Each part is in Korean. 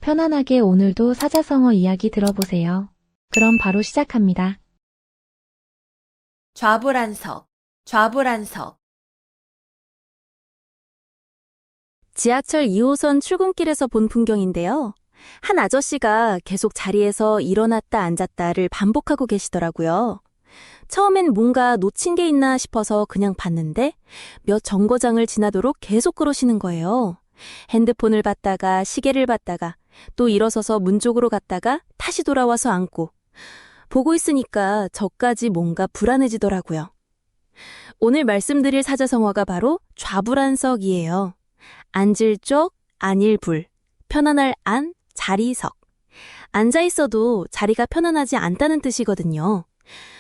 편안하게 오늘도 사자성어 이야기 들어보세요. 그럼 바로 시작합니다. 좌불안석, 좌불안석. 지하철 2호선 출근길에서 본 풍경인데요. 한 아저씨가 계속 자리에서 일어났다 앉았다를 반복하고 계시더라고요. 처음엔 뭔가 놓친 게 있나 싶어서 그냥 봤는데 몇 정거장을 지나도록 계속 그러시는 거예요. 핸드폰을 봤다가 시계를 봤다가 또 일어서서 문 쪽으로 갔다가 다시 돌아와서 앉고 보고 있으니까 저까지 뭔가 불안해지더라고요. 오늘 말씀드릴 사자성어가 바로 좌불안석이에요. 앉을 쪽, 안일 불, 편안할 안, 자리석. 앉아있어도 자리가 편안하지 않다는 뜻이거든요.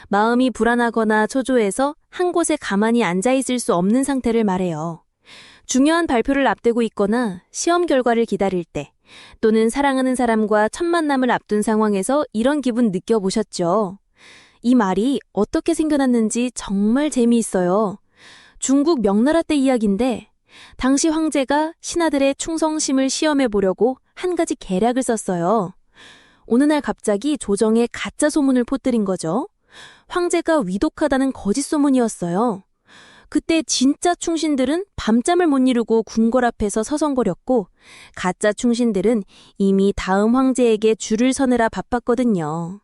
마음이 불안하거나 초조해서 한 곳에 가만히 앉아있을 수 없는 상태를 말해요. 중요한 발표를 앞두고 있거나 시험 결과를 기다릴 때 또는 사랑하는 사람과 첫 만남을 앞둔 상황에서 이런 기분 느껴보셨죠? 이 말이 어떻게 생겨났는지 정말 재미있어요. 중국 명나라 때 이야기인데 당시 황제가 신하들의 충성심을 시험해 보려고 한 가지 계략을 썼어요. 어느 날 갑자기 조정에 가짜 소문을 퍼뜨린 거죠. 황제가 위독하다는 거짓 소문이었어요. 그때 진짜 충신들은 밤잠을 못 이루고 궁궐 앞에서 서성거렸고 가짜 충신들은 이미 다음 황제에게 줄을 서느라 바빴거든요.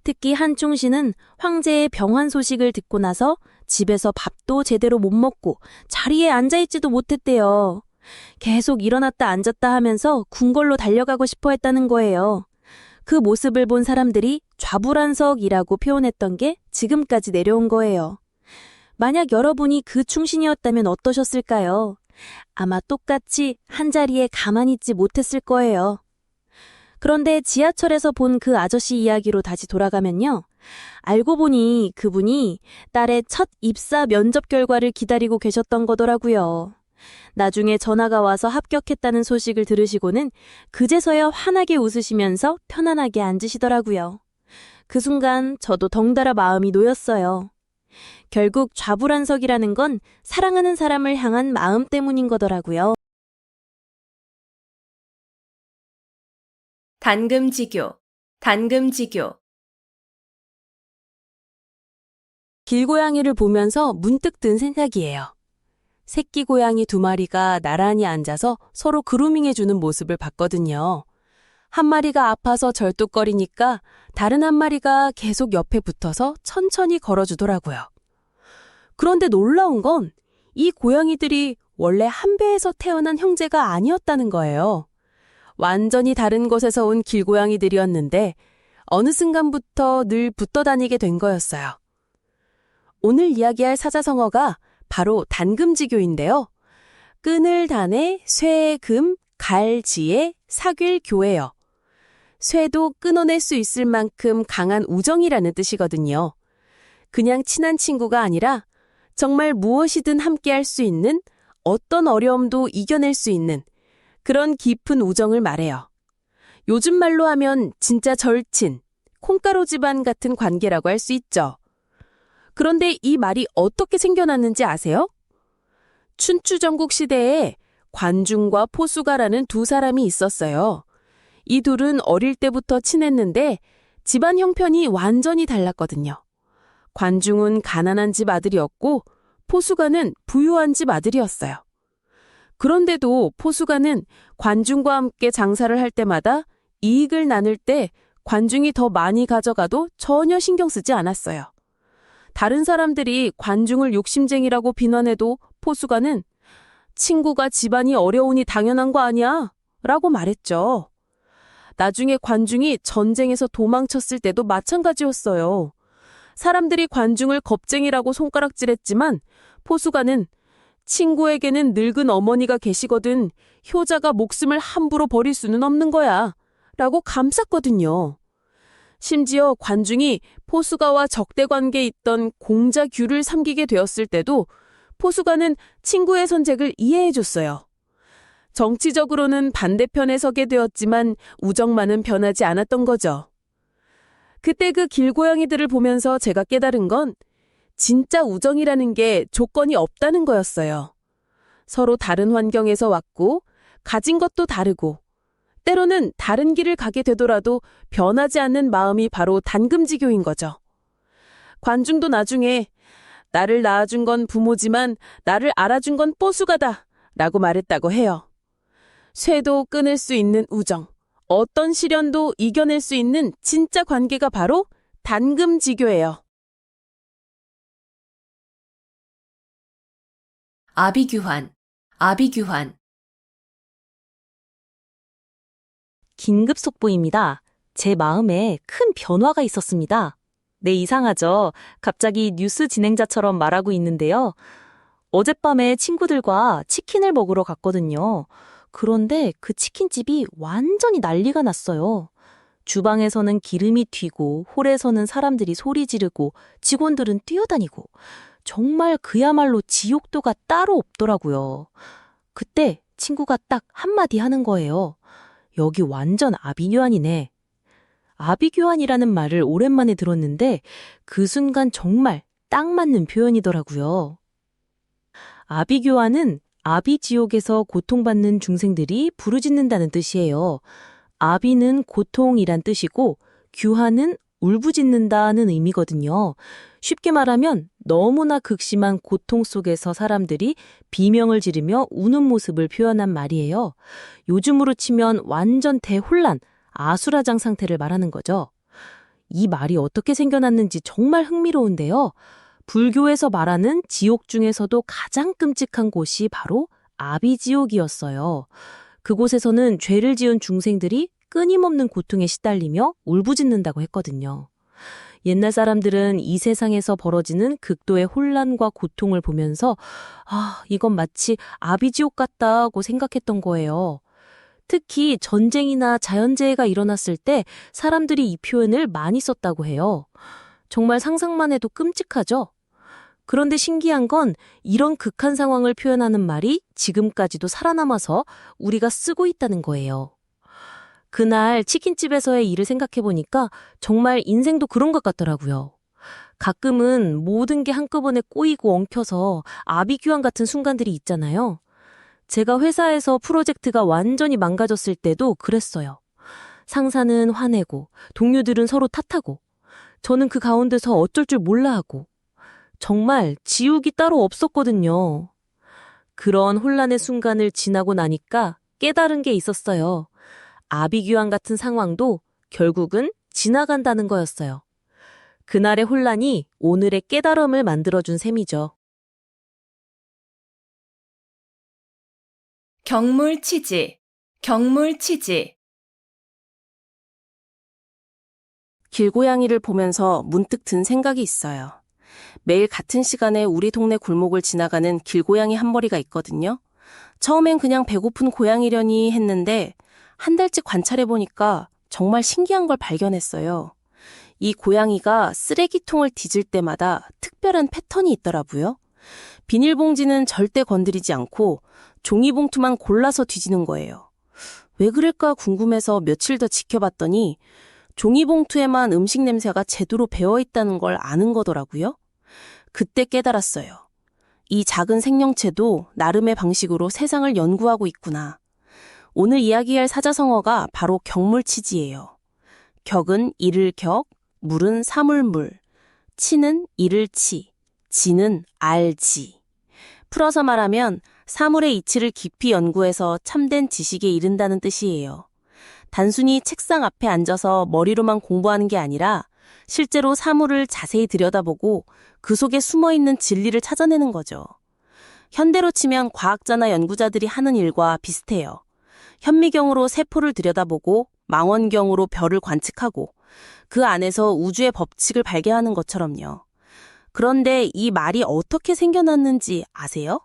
특히 한 충신은 황제의 병환 소식을 듣고 나서 집에서 밥도 제대로 못 먹고 자리에 앉아있지도 못했대요. 계속 일어났다 앉았다 하면서 궁궐로 달려가고 싶어 했다는 거예요. 그 모습을 본 사람들이 좌불안석이라고 표현했던 게 지금까지 내려온 거예요. 만약 여러분이 그 충신이었다면 어떠셨을까요? 아마 똑같이 한자리에 가만히 있지 못했을 거예요. 그런데 지하철에서 본 그 아저씨 이야기로 다시 돌아가면요. 알고 보니 그분이 딸의 첫 입사 면접 결과를 기다리고 계셨던 거더라고요. 나중에 전화가 와서 합격했다는 소식을 들으시고는 그제서야 환하게 웃으시면서 편안하게 앉으시더라고요. 그 순간 저도 덩달아 마음이 놓였어요. 결국 좌불안석이라는 건 사랑하는 사람을 향한 마음 때문인 거더라고요. 단금지교, 단금지교. 길고양이를 보면서 문득 든 생각이에요. 새끼 고양이 2마리가 나란히 앉아서 서로 그루밍해주는 모습을 봤거든요. 한 마리가 아파서 절뚝거리니까 다른 한 마리가 계속 옆에 붙어서 천천히 걸어주더라고요. 그런데 놀라운 건 이 고양이들이 원래 한 배에서 태어난 형제가 아니었다는 거예요. 완전히 다른 곳에서 온 길고양이들이었는데 어느 순간부터 늘 붙어 다니게 된 거였어요. 오늘 이야기할 사자성어가 바로 단금지교인데요. 끈을 단에 쇠, 금, 갈, 지에, 사귈, 교예요. 쇠도 끊어낼 수 있을 만큼 강한 우정이라는 뜻이거든요. 그냥 친한 친구가 아니라 정말 무엇이든 함께할 수 있는, 어떤 어려움도 이겨낼 수 있는 그런 깊은 우정을 말해요. 요즘 말로 하면 진짜 절친, 콩가루 집안 같은 관계라고 할 수 있죠. 그런데 이 말이 어떻게 생겨났는지 아세요? 춘추전국 시대에 관중과 포수가라는 두 사람이 있었어요. 이 둘은 어릴 때부터 친했는데 집안 형편이 완전히 달랐거든요. 관중은 가난한 집 아들이었고 포수가는 부유한 집 아들이었어요. 그런데도 포수가는 관중과 함께 장사를 할 때마다 이익을 나눌 때 관중이 더 많이 가져가도 전혀 신경 쓰지 않았어요. 다른 사람들이 관중을 욕심쟁이라고 비난해도 포수가는 친구가 집안이 어려우니 당연한 거 아니야? 라고 말했죠. 나중에 관중이 전쟁에서 도망쳤을 때도 마찬가지였어요. 사람들이 관중을 겁쟁이라고 손가락질했지만 포수가는 친구에게는 늙은 어머니가 계시거든 효자가 목숨을 함부로 버릴 수는 없는 거야 라고 감쌌거든요. 심지어 관중이 포수가와 적대관계에 있던 공자규를 삼기게 되었을 때도 포수가는 친구의 선택을 이해해줬어요. 정치적으로는 반대편에 서게 되었지만 우정만은 변하지 않았던 거죠. 그때 그 길고양이들을 보면서 제가 깨달은 건 진짜 우정이라는 게 조건이 없다는 거였어요. 서로 다른 환경에서 왔고 가진 것도 다르고 때로는 다른 길을 가게 되더라도 변하지 않는 마음이 바로 단금지교인 거죠. 관중도 나중에 나를 낳아준 건 부모지만 나를 알아준 건 뽀수가다 라고 말했다고 해요. 쇠도 끊을 수 있는 우정, 어떤 시련도 이겨낼 수 있는 진짜 관계가 바로 단금지교예요. 아비규환, 아비규환. 긴급 속보입니다. 제 마음에 큰 변화가 있었습니다. 네, 이상하죠? 갑자기 뉴스 진행자처럼 말하고 있는데요. 어젯밤에 친구들과 치킨을 먹으러 갔거든요. 그런데 그 치킨집이 완전히 난리가 났어요. 주방에서는 기름이 튀고 홀에서는 사람들이 소리 지르고 직원들은 뛰어다니고 정말 그야말로 지옥도가 따로 없더라고요. 그때 친구가 딱 한마디 하는 거예요. 여기 완전 아비규환이네. 아비규환이라는 말을 오랜만에 들었는데 그 순간 정말 딱 맞는 표현이더라고요. 아비규환은 아비지옥에서 고통받는 중생들이 부르짖는다는 뜻이에요. 아비는 고통이란 뜻이고 규환은 울부짖는다는 의미거든요. 쉽게 말하면 너무나 극심한 고통 속에서 사람들이 비명을 지르며 우는 모습을 표현한 말이에요. 요즘으로 치면 완전 대혼란, 아수라장 상태를 말하는 거죠. 이 말이 어떻게 생겨났는지 정말 흥미로운데요. 불교에서 말하는 지옥 중에서도 가장 끔찍한 곳이 바로 아비지옥이었어요. 그곳에서는 죄를 지은 중생들이 끊임없는 고통에 시달리며 울부짖는다고 했거든요. 옛날 사람들은 이 세상에서 벌어지는 극도의 혼란과 고통을 보면서 이건 마치 아비지옥 같다고 생각했던 거예요. 특히 전쟁이나 자연재해가 일어났을 때 사람들이 이 표현을 많이 썼다고 해요. 정말 상상만 해도 끔찍하죠? 그런데 신기한 건 이런 극한 상황을 표현하는 말이 지금까지도 살아남아서 우리가 쓰고 있다는 거예요. 그날 치킨집에서의 일을 생각해보니까 정말 인생도 그런 것 같더라고요. 가끔은 모든 게 한꺼번에 꼬이고 엉켜서 아비규환 같은 순간들이 있잖아요. 제가 회사에서 프로젝트가 완전히 망가졌을 때도 그랬어요. 상사는 화내고 동료들은 서로 탓하고 저는 그 가운데서 어쩔 줄 몰라 하고 정말 지옥이 따로 없었거든요. 그런 혼란의 순간을 지나고 나니까 깨달은 게 있었어요. 아비규환 같은 상황도 결국은 지나간다는 거였어요. 그날의 혼란이 오늘의 깨달음을 만들어준 셈이죠. 경물치지, 경물치지. 길고양이를 보면서 문득 든 생각이 있어요. 매일 같은 시간에 우리 동네 골목을 지나가는 길고양이 한 머리가 있거든요. 처음엔 그냥 배고픈 고양이려니 했는데 한 달째 관찰해보니까 정말 신기한 걸 발견했어요. 이 고양이가 쓰레기통을 뒤질 때마다 특별한 패턴이 있더라고요. 비닐봉지는 절대 건드리지 않고 종이봉투만 골라서 뒤지는 거예요. 왜 그럴까 궁금해서 며칠 더 지켜봤더니 종이봉투에만 음식 냄새가 제대로 배어있다는 걸 아는 거더라고요. 그때 깨달았어요. 이 작은 생명체도 나름의 방식으로 세상을 연구하고 있구나. 오늘 이야기할 사자성어가 바로 경물치지예요. 격은 이를 격, 물은 사물물, 치는 이를 치, 지는 알지. 풀어서 말하면 사물의 이치를 깊이 연구해서 참된 지식에 이른다는 뜻이에요. 단순히 책상 앞에 앉아서 머리로만 공부하는 게 아니라 실제로 사물을 자세히 들여다보고 그 속에 숨어있는 진리를 찾아내는 거죠. 현대로 치면 과학자나 연구자들이 하는 일과 비슷해요. 현미경으로 세포를 들여다보고 망원경으로 별을 관측하고 그 안에서 우주의 법칙을 발견하는 것처럼요. 그런데 이 말이 어떻게 생겨났는지 아세요?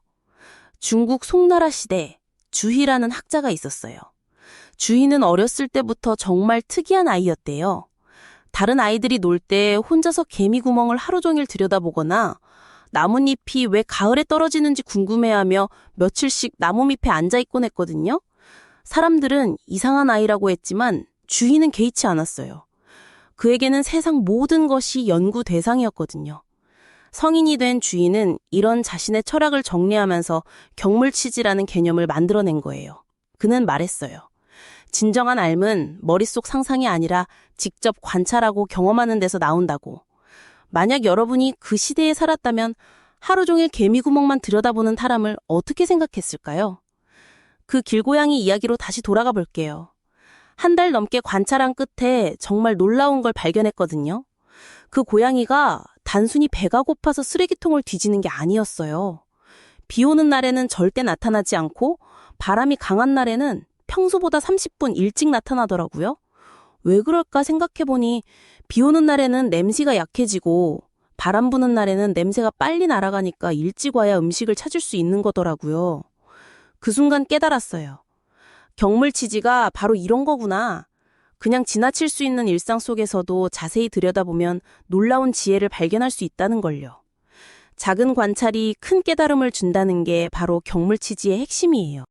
중국 송나라 시대 주희라는 학자가 있었어요. 주희는 어렸을 때부터 정말 특이한 아이였대요. 다른 아이들이 놀 때 혼자서 개미 구멍을 하루 종일 들여다보거나 나뭇잎이 왜 가을에 떨어지는지 궁금해하며 며칠씩 나무밑에 앉아있곤 했거든요. 사람들은 이상한 아이라고 했지만 주희는 개의치 않았어요. 그에게는 세상 모든 것이 연구 대상이었거든요. 성인이 된 주희는 이런 자신의 철학을 정리하면서 경물치지라는 개념을 만들어낸 거예요. 그는 말했어요. 진정한 삶은 머릿속 상상이 아니라 직접 관찰하고 경험하는 데서 나온다고. 만약 여러분이 그 시대에 살았다면 하루 종일 개미구멍만 들여다보는 사람을 어떻게 생각했을까요? 그 길고양이 이야기로 다시 돌아가 볼게요. 한 달 넘게 관찰한 끝에 정말 놀라운 걸 발견했거든요. 그 고양이가 단순히 배가 고파서 쓰레기통을 뒤지는 게 아니었어요. 비 오는 날에는 절대 나타나지 않고 바람이 강한 날에는 평소보다 30분 일찍 나타나더라고요. 왜 그럴까 생각해보니 비 오는 날에는 냄새가 약해지고 바람 부는 날에는 냄새가 빨리 날아가니까 일찍 와야 음식을 찾을 수 있는 거더라고요. 그 순간 깨달았어요. 경물치지가 바로 이런 거구나. 그냥 지나칠 수 있는 일상 속에서도 자세히 들여다보면 놀라운 지혜를 발견할 수 있다는 걸요. 작은 관찰이 큰 깨달음을 준다는 게 바로 경물치지의 핵심이에요.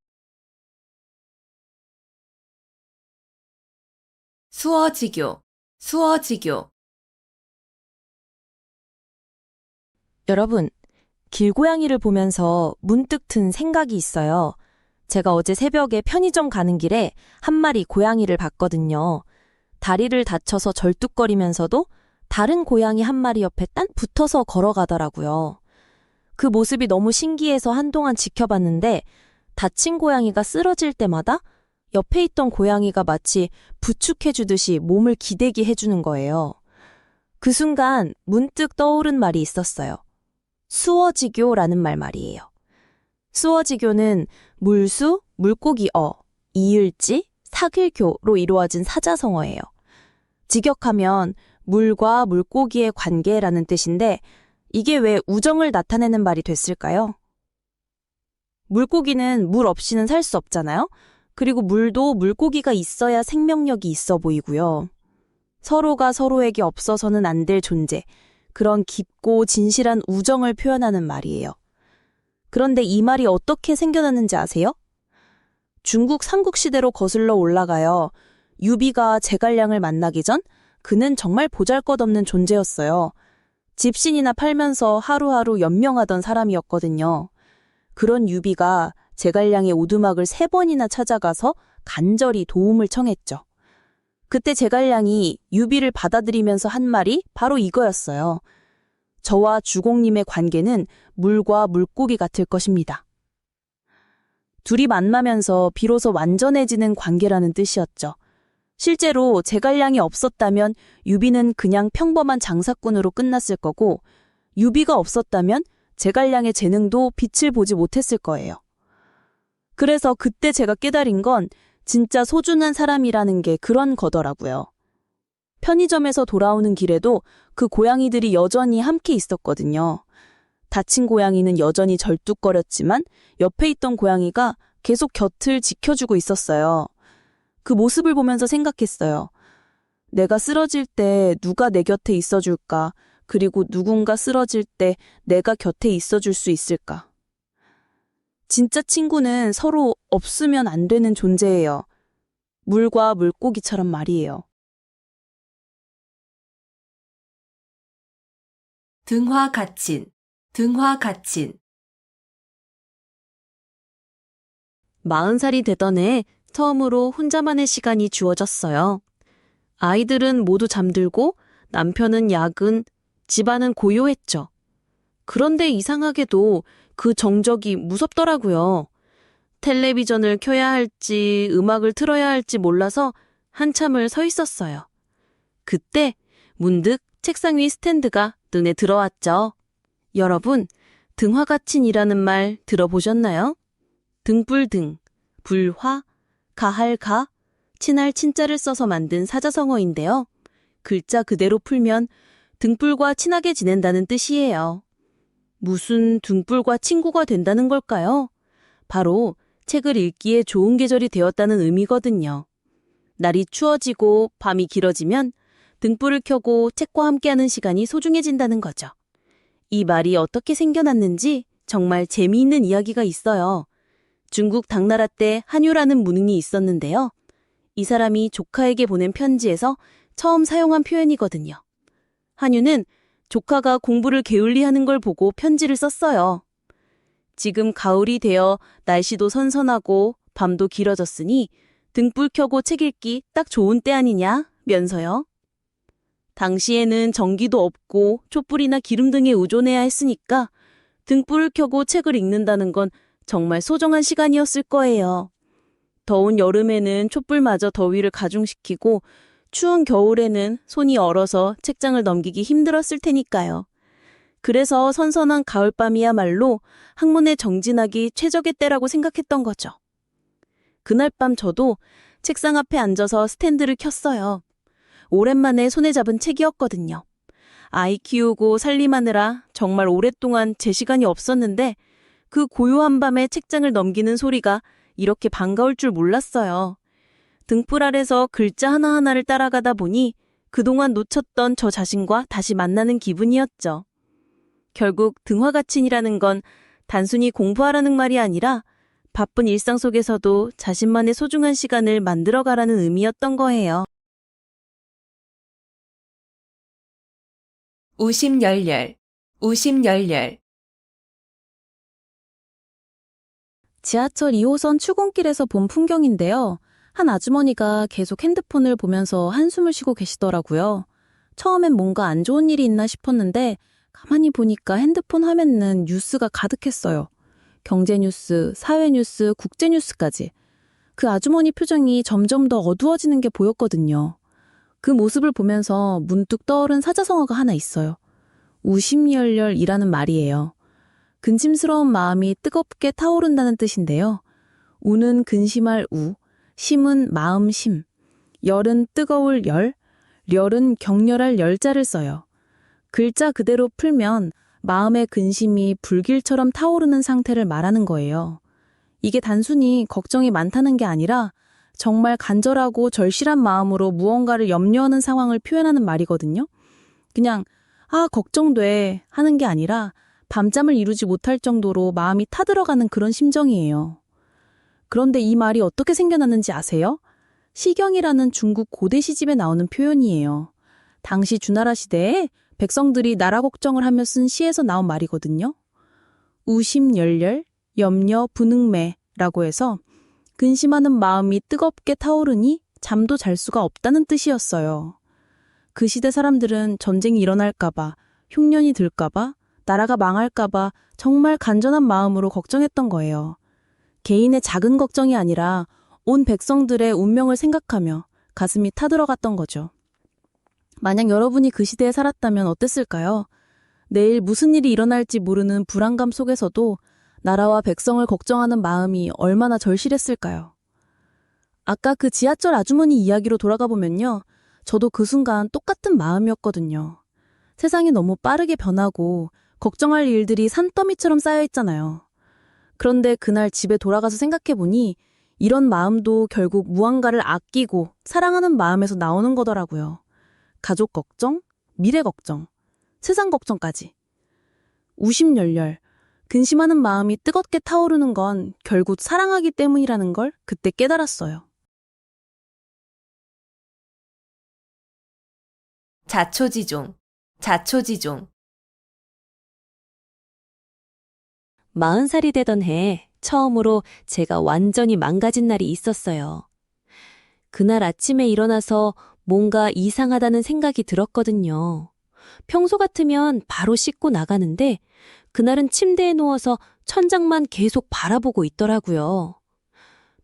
수어지교, 수어지교. 여러분, 길고양이를 보면서 문득 든 생각이 있어요. 제가 어제 새벽에 편의점 가는 길에 한 마리 고양이를 봤거든요. 다리를 다쳐서 절뚝거리면서도 다른 고양이 한 마리 옆에 딱 붙어서 걸어가더라고요. 그 모습이 너무 신기해서 한동안 지켜봤는데 다친 고양이가 쓰러질 때마다 옆에 있던 고양이가 마치 부축해주듯이 몸을 기대게 해주는 거예요. 그 순간 문득 떠오른 말이 있었어요. 수어지교라는 말 말이에요. 수어지교는 물수, 물고기어, 이을지, 사글교로 이루어진 사자성어예요. 직역하면 물과 물고기의 관계라는 뜻인데 이게 왜 우정을 나타내는 말이 됐을까요? 물고기는 물 없이는 살 수 없잖아요. 그리고 물도 물고기가 있어야 생명력이 있어 보이고요. 서로가 서로에게 없어서는 안 될 존재, 그런 깊고 진실한 우정을 표현하는 말이에요. 그런데 이 말이 어떻게 생겨났는지 아세요? 중국 삼국시대로 거슬러 올라가요. 유비가 제갈량을 만나기 전 그는 정말 보잘것없는 존재였어요. 집신이나 팔면서 하루하루 연명하던 사람이었거든요. 그런 유비가 제갈량의 오두막을 3번이나 찾아가서 간절히 도움을 청했죠. 그때 제갈량이 유비를 받아들이면서 한 말이 바로 이거였어요. 저와 주공님의 관계는 물과 물고기 같을 것입니다. 둘이 만나면서 비로소 완전해지는 관계라는 뜻이었죠. 실제로 제갈량이 없었다면 유비는 그냥 평범한 장사꾼으로 끝났을 거고 유비가 없었다면 제갈량의 재능도 빛을 보지 못했을 거예요. 그래서 그때 제가 깨달은 건 진짜 소중한 사람이라는 게 그런 거더라고요. 편의점에서 돌아오는 길에도 그 고양이들이 여전히 함께 있었거든요. 다친 고양이는 여전히 절뚝거렸지만 옆에 있던 고양이가 계속 곁을 지켜주고 있었어요. 그 모습을 보면서 생각했어요. 내가 쓰러질 때 누가 내 곁에 있어줄까? 그리고 누군가 쓰러질 때 내가 곁에 있어줄 수 있을까? 진짜 친구는 서로 없으면 안 되는 존재예요. 물과 물고기처럼 말이에요. 등화가친, 등화가친. 40살이 되던 해 처음으로 혼자만의 시간이 주어졌어요. 아이들은 모두 잠들고 남편은 야근, 집안은 고요했죠. 그런데 이상하게도 그 정적이 무섭더라고요. 텔레비전을 켜야 할지 음악을 틀어야 할지 몰라서 한참을 서 있었어요. 그때 문득 책상 위 스탠드가 눈에 들어왔죠. 여러분, 등화가친이라는 말 들어보셨나요? 등불등, 불화, 가할가, 친할 친자를 써서 만든 사자성어인데요. 글자 그대로 풀면 등불과 친하게 지낸다는 뜻이에요. 무슨 등불과 친구가 된다는 걸까요? 바로 책을 읽기에 좋은 계절이 되었다는 의미거든요. 날이 추워지고 밤이 길어지면 등불을 켜고 책과 함께하는 시간이 소중해진다는 거죠. 이 말이 어떻게 생겨났는지 정말 재미있는 이야기가 있어요. 중국 당나라 때 한유라는 문인이 있었는데요. 이 사람이 조카에게 보낸 편지에서 처음 사용한 표현이거든요. 한유는 조카가 공부를 게을리하는 걸 보고 편지를 썼어요. 지금 가을이 되어 날씨도 선선하고 밤도 길어졌으니 등불 켜고 책 읽기 딱 좋은 때 아니냐? 면서요. 당시에는 전기도 없고 촛불이나 기름 등에 의존해야 했으니까 등불을 켜고 책을 읽는다는 건 정말 소중한 시간이었을 거예요. 더운 여름에는 촛불마저 더위를 가중시키고 추운 겨울에는 손이 얼어서 책장을 넘기기 힘들었을 테니까요. 그래서 선선한 가을밤이야말로 학문에 정진하기 최적의 때라고 생각했던 거죠. 그날 밤 저도 책상 앞에 앉아서 스탠드를 켰어요. 오랜만에 손에 잡은 책이었거든요. 아이 키우고 살림하느라 정말 오랫동안 제 시간이 없었는데 그 고요한 밤에 책장을 넘기는 소리가 이렇게 반가울 줄 몰랐어요. 등불 아래서 글자 하나하나를 따라가다 보니 그동안 놓쳤던 저 자신과 다시 만나는 기분이었죠. 결국 등화가친이라는 건 단순히 공부하라는 말이 아니라 바쁜 일상 속에서도 자신만의 소중한 시간을 만들어가라는 의미였던 거예요. 우심열렬, 우심열렬. 지하철 2호선 출근길에서 본 풍경인데요. 한 아주머니가 계속 핸드폰을 보면서 한숨을 쉬고 계시더라고요. 처음엔 뭔가 안 좋은 일이 있나 싶었는데 가만히 보니까 핸드폰 화면은 뉴스가 가득했어요. 경제 뉴스, 사회 뉴스, 국제 뉴스까지. 그 아주머니 표정이 점점 더 어두워지는 게 보였거든요. 그 모습을 보면서 문득 떠오른 사자성어가 하나 있어요. 우심열렬이라는 말이에요. 근심스러운 마음이 뜨겁게 타오른다는 뜻인데요. 우는 근심할 우, 심은 마음 심, 열은 뜨거울 열, 렬은 격렬할 열자를 써요. 글자 그대로 풀면 마음의 근심이 불길처럼 타오르는 상태를 말하는 거예요. 이게 단순히 걱정이 많다는 게 아니라 정말 간절하고 절실한 마음으로 무언가를 염려하는 상황을 표현하는 말이거든요. 그냥 걱정돼 하는 게 아니라 밤잠을 이루지 못할 정도로 마음이 타들어가는 그런 심정이에요. 그런데 이 말이 어떻게 생겨났는지 아세요? 시경이라는 중국 고대 시집에 나오는 표현이에요. 당시 주나라 시대에 백성들이 나라 걱정을 하며 쓴 시에서 나온 말이거든요. 우심열렬, 염려, 분흥매라고 해서 근심하는 마음이 뜨겁게 타오르니 잠도 잘 수가 없다는 뜻이었어요. 그 시대 사람들은 전쟁이 일어날까봐, 흉년이 들까봐, 나라가 망할까봐 정말 간절한 마음으로 걱정했던 거예요. 개인의 작은 걱정이 아니라 온 백성들의 운명을 생각하며 가슴이 타들어갔던 거죠. 만약 여러분이 그 시대에 살았다면 어땠을까요? 내일 무슨 일이 일어날지 모르는 불안감 속에서도 나라와 백성을 걱정하는 마음이 얼마나 절실했을까요? 아까 그 지하철 아주머니 이야기로 돌아가 보면요. 저도 그 순간 똑같은 마음이었거든요. 세상이 너무 빠르게 변하고 걱정할 일들이 산더미처럼 쌓여있잖아요. 그런데 그날 집에 돌아가서 생각해보니 이런 마음도 결국 무언가를 아끼고 사랑하는 마음에서 나오는 거더라고요. 가족 걱정, 미래 걱정, 세상 걱정까지. 우심열렬, 근심하는 마음이 뜨겁게 타오르는 건 결국 사랑하기 때문이라는 걸 그때 깨달았어요. 자초지종, 자초지종. 40살이 되던 해 처음으로 제가 완전히 망가진 날이 있었어요. 그날 아침에 일어나서 뭔가 이상하다는 생각이 들었거든요. 평소 같으면 바로 씻고 나가는데 그날은 침대에 누워서 천장만 계속 바라보고 있더라고요.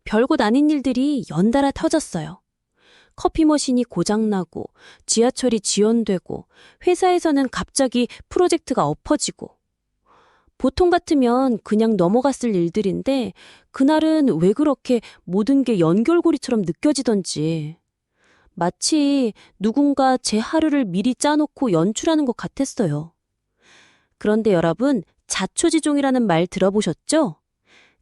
별것 아닌 일들이 연달아 터졌어요. 커피 머신이 고장나고 지하철이 지연되고 회사에서는 갑자기 프로젝트가 엎어지고 보통 같으면 그냥 넘어갔을 일들인데 그날은 왜 그렇게 모든 게 연결고리처럼 느껴지던지 마치 누군가 제 하루를 미리 짜놓고 연출하는 것 같았어요. 그런데 여러분, 자초지종이라는 말 들어보셨죠?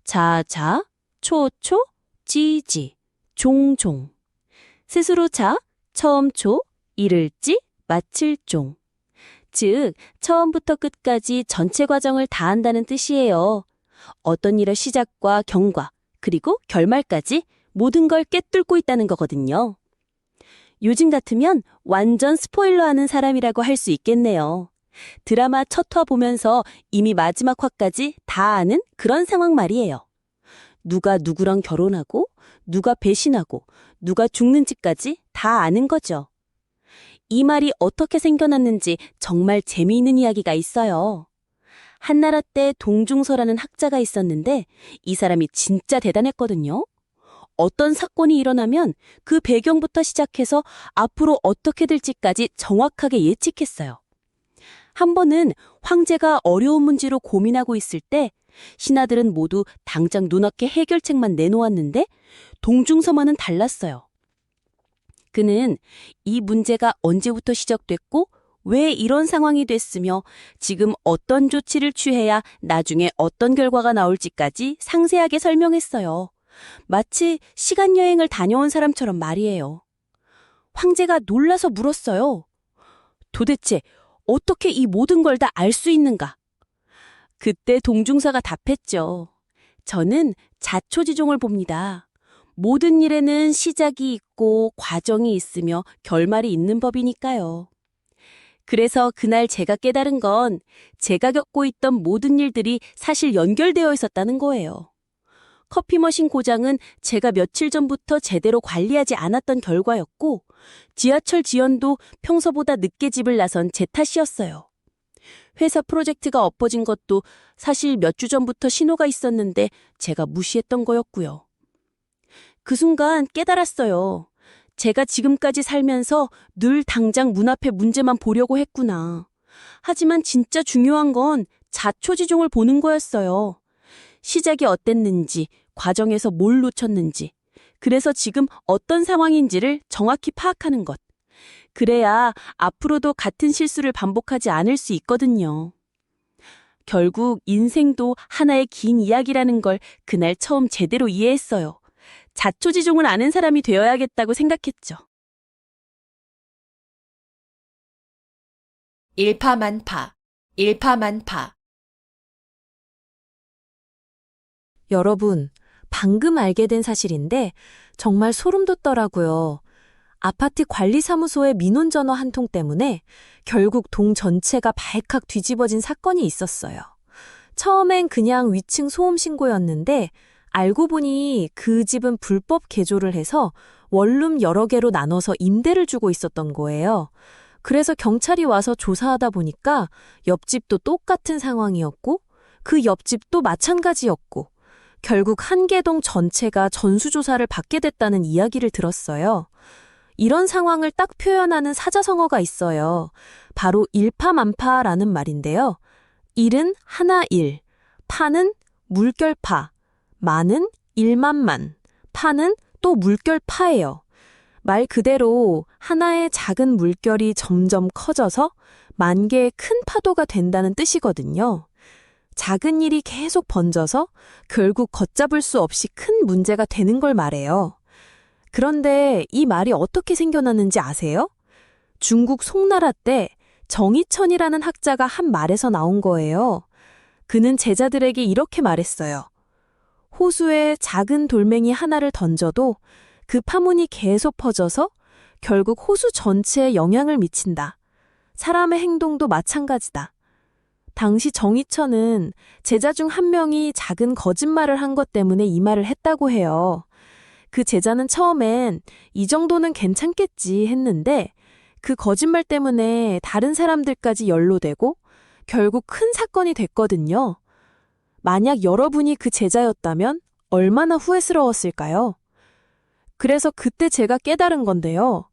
자자, 초초, 지지, 종종. 스스로 자, 처음 초, 이를지, 마칠 종. 즉, 처음부터 끝까지 전체 과정을 다 한다는 뜻이에요. 어떤 일의 시작과 경과, 그리고 결말까지 모든 걸 꿰뚫고 있다는 거거든요. 요즘 같으면 완전 스포일러하는 사람이라고 할 수 있겠네요. 드라마 첫 화 보면서 이미 마지막 화까지 다 아는 그런 상황 말이에요. 누가 누구랑 결혼하고 누가 배신하고 누가 죽는지까지 다 아는 거죠. 이 말이 어떻게 생겨났는지 정말 재미있는 이야기가 있어요. 한나라 때 동중서라는 학자가 있었는데 이 사람이 진짜 대단했거든요. 어떤 사건이 일어나면 그 배경부터 시작해서 앞으로 어떻게 될지까지 정확하게 예측했어요. 한 번은 황제가 어려운 문제로 고민하고 있을 때 신하들은 모두 당장 눈앞에 해결책만 내놓았는데 동중서만은 달랐어요. 그는 이 문제가 언제부터 시작됐고 왜 이런 상황이 됐으며 지금 어떤 조치를 취해야 나중에 어떤 결과가 나올지까지 상세하게 설명했어요. 마치 시간여행을 다녀온 사람처럼 말이에요. 황제가 놀라서 물었어요. 도대체 어떻게 이 모든 걸 다 알 수 있는가? 그때 동중서가 답했죠. 저는 자초지종을 봅니다. 모든 일에는 시작이 있고 과정이 있으며 결말이 있는 법이니까요. 그래서 그날 제가 깨달은 건 제가 겪고 있던 모든 일들이 사실 연결되어 있었다는 거예요. 커피 머신 고장은 제가 며칠 전부터 제대로 관리하지 않았던 결과였고 지하철 지연도 평소보다 늦게 집을 나선 제 탓이었어요. 회사 프로젝트가 엎어진 것도 사실 몇 주 전부터 신호가 있었는데 제가 무시했던 거였고요. 그 순간 깨달았어요. 제가 지금까지 살면서 늘 당장 문 앞에 문제만 보려고 했구나. 하지만 진짜 중요한 건 자초지종을 보는 거였어요. 시작이 어땠는지, 과정에서 뭘 놓쳤는지, 그래서 지금 어떤 상황인지를 정확히 파악하는 것. 그래야 앞으로도 같은 실수를 반복하지 않을 수 있거든요. 결국 인생도 하나의 긴 이야기라는 걸 그날 처음 제대로 이해했어요. 자초지종을 아는 사람이 되어야겠다고 생각했죠. 일파만파, 일파만파. 여러분, 방금 알게 된 사실인데 정말 소름 돋더라고요. 아파트 관리사무소의 민원 전화 한 통 때문에 결국 동 전체가 발칵 뒤집어진 사건이 있었어요. 처음엔 그냥 위층 소음 신고였는데 알고 보니 그 집은 불법 개조를 해서 원룸 여러 개로 나눠서 임대를 주고 있었던 거예요. 그래서 경찰이 와서 조사하다 보니까 옆집도 똑같은 상황이었고 그 옆집도 마찬가지였고 결국 한 개동 전체가 전수조사를 받게 됐다는 이야기를 들었어요. 이런 상황을 딱 표현하는 사자성어가 있어요. 바로 일파만파라는 말인데요. 일은 하나일, 파는 물결파, 만은 일만만, 파는 또 물결파예요. 말 그대로 하나의 작은 물결이 점점 커져서 만 개의 큰 파도가 된다는 뜻이거든요. 작은 일이 계속 번져서 결국 걷잡을 수 없이 큰 문제가 되는 걸 말해요. 그런데 이 말이 어떻게 생겨났는지 아세요? 중국 송나라 때 정이천이라는 학자가 한 말에서 나온 거예요. 그는 제자들에게 이렇게 말했어요. 호수에 작은 돌멩이 하나를 던져도 그 파문이 계속 퍼져서 결국 호수 전체에 영향을 미친다. 사람의 행동도 마찬가지다. 당시 정이천은 제자 중 한 명이 작은 거짓말을 한 것 때문에 이 말을 했다고 해요. 그 제자는 처음엔 이 정도는 괜찮겠지 했는데 그 거짓말 때문에 다른 사람들까지 연루되고 결국 큰 사건이 됐거든요. 만약 여러분이 그 제자였다면 얼마나 후회스러웠을까요? 그래서 그때 제가 깨달은 건데요.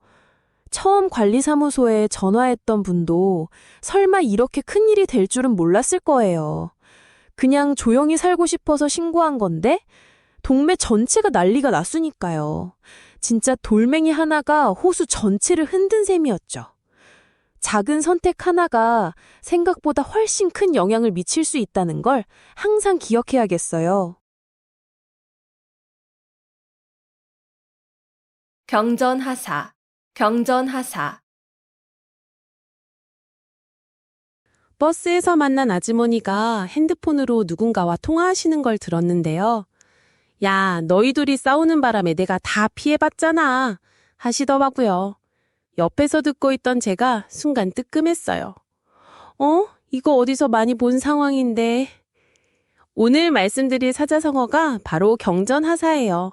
처음 관리사무소에 전화했던 분도 설마 이렇게 큰일이 될 줄은 몰랐을 거예요. 그냥 조용히 살고 싶어서 신고한 건데 동네 전체가 난리가 났으니까요. 진짜 돌멩이 하나가 호수 전체를 흔든 셈이었죠. 작은 선택 하나가 생각보다 훨씬 큰 영향을 미칠 수 있다는 걸 항상 기억해야겠어요. 경전하사, 경전하사. 버스에서 만난 아주머니가 핸드폰으로 누군가와 통화하시는 걸 들었는데요. 야, 너희 둘이 싸우는 바람에 내가 다 피해봤잖아 하시더라고요. 옆에서 듣고 있던 제가 순간 뜨끔했어요. 이거 어디서 많이 본 상황인데. 오늘 말씀드릴 사자성어가 바로 경전하사예요.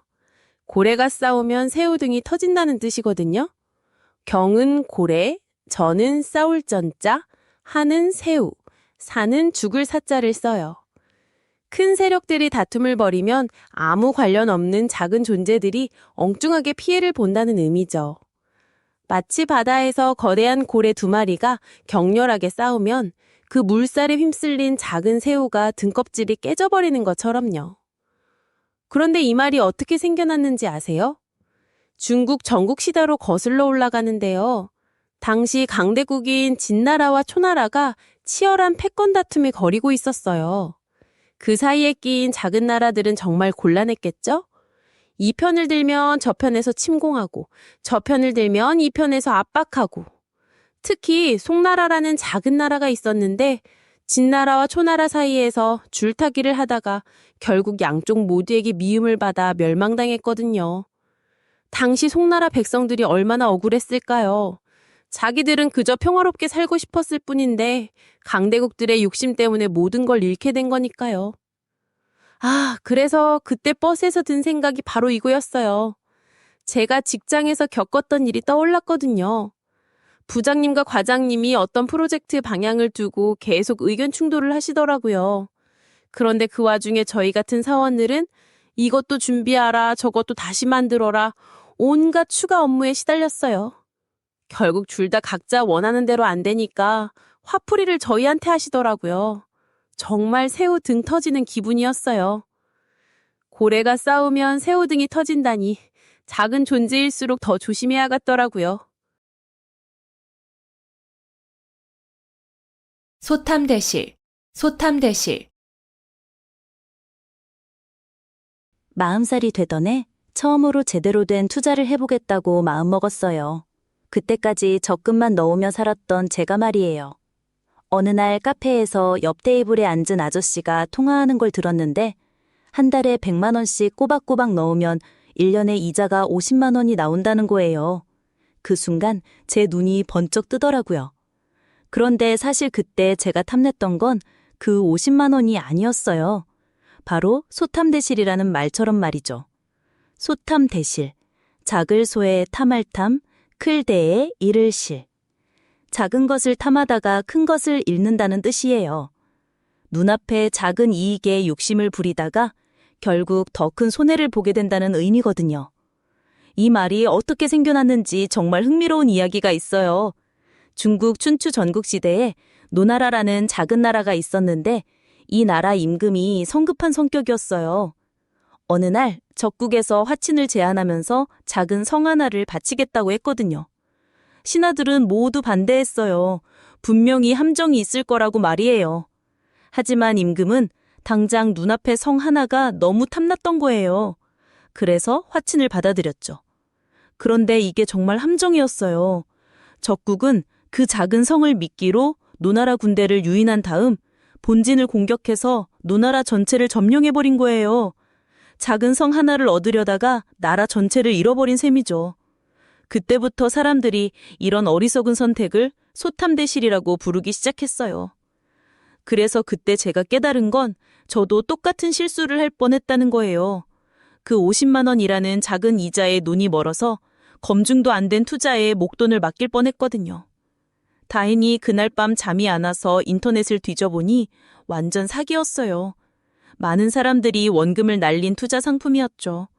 고래가 싸우면 새우등이 터진다는 뜻이거든요. 경은 고래, 전은 싸울 전자, 하는 새우, 사는 죽을 사자를 써요. 큰 세력들이 다툼을 벌이면 아무 관련 없는 작은 존재들이 엉뚱하게 피해를 본다는 의미죠. 마치 바다에서 거대한 고래 2마리가 격렬하게 싸우면 그 물살에 휩쓸린 작은 새우가 등껍질이 깨져버리는 것처럼요. 그런데 이 말이 어떻게 생겨났는지 아세요? 중국 전국시대로 거슬러 올라가는데요. 당시 강대국인 진나라와 초나라가 치열한 패권 다툼을 벌이고 있었어요. 그 사이에 끼인 작은 나라들은 정말 곤란했겠죠? 이 편을 들면 저 편에서 침공하고, 저 편을 들면 이 편에서 압박하고. 특히 송나라라는 작은 나라가 있었는데 진나라와 초나라 사이에서 줄타기를 하다가 결국 양쪽 모두에게 미움을 받아 멸망당했거든요. 당시 송나라 백성들이 얼마나 억울했을까요? 자기들은 그저 평화롭게 살고 싶었을 뿐인데 강대국들의 욕심 때문에 모든 걸 잃게 된 거니까요. 그래서 그때 버스에서 든 생각이 바로 이거였어요. 제가 직장에서 겪었던 일이 떠올랐거든요. 부장님과 과장님이 어떤 프로젝트 방향을 두고 계속 의견 충돌을 하시더라고요. 그런데 그 와중에 저희 같은 사원들은 이것도 준비하라, 저것도 다시 만들어라, 온갖 추가 업무에 시달렸어요. 결국 둘 다 각자 원하는 대로 안 되니까 화풀이를 저희한테 하시더라고요. 정말 새우 등 터지는 기분이었어요. 고래가 싸우면 새우 등이 터진다니 작은 존재일수록 더 조심해야겠더라고요. 소탐대실, 소탐대실. 40살이 되던 해 처음으로 제대로 된 투자를 해보겠다고 마음먹었어요. 그때까지 적금만 넣으며 살았던 제가 말이에요. 어느 날 카페에서 옆 테이블에 앉은 아저씨가 통화하는 걸 들었는데 한 달에 100만 원씩 꼬박꼬박 넣으면 1년에 이자가 50만 원이 나온다는 거예요. 그 순간 제 눈이 번쩍 뜨더라고요. 그런데 사실 그때 제가 탐냈던 건 그 50만 원이 아니었어요. 바로 소탐대실이라는 말처럼 말이죠. 소탐대실, 작을 소에 탐할 탐, 클 대에 잃을 실. 작은 것을 탐하다가 큰 것을 잃는다는 뜻이에요. 눈앞에 작은 이익에 욕심을 부리다가 결국 더 큰 손해를 보게 된다는 의미거든요. 이 말이 어떻게 생겨났는지 정말 흥미로운 이야기가 있어요. 중국 춘추 전국시대에 노나라라는 작은 나라가 있었는데 이 나라 임금이 성급한 성격이었어요. 어느 날 적국에서 화친을 제안하면서 작은 성 하나를 바치겠다고 했거든요. 신하들은 모두 반대했어요. 분명히 함정이 있을 거라고 말이에요. 하지만 임금은 당장 눈앞에 성 하나가 너무 탐났던 거예요. 그래서 화친을 받아들였죠. 그런데 이게 정말 함정이었어요. 적국은 그 작은 성을 미끼로 노나라 군대를 유인한 다음 본진을 공격해서 노나라 전체를 점령해버린 거예요. 작은 성 하나를 얻으려다가 나라 전체를 잃어버린 셈이죠. 그때부터 사람들이 이런 어리석은 선택을 소탐대실이라고 부르기 시작했어요. 그래서 그때 제가 깨달은 건 저도 똑같은 실수를 할 뻔했다는 거예요. 그 50만 원이라는 작은 이자에 눈이 멀어서 검증도 안 된 투자에 목돈을 맡길 뻔했거든요. 다행히 그날 밤 잠이 안 와서 인터넷을 뒤져보니 완전 사기였어요. 많은 사람들이 원금을 날린 투자 상품이었죠.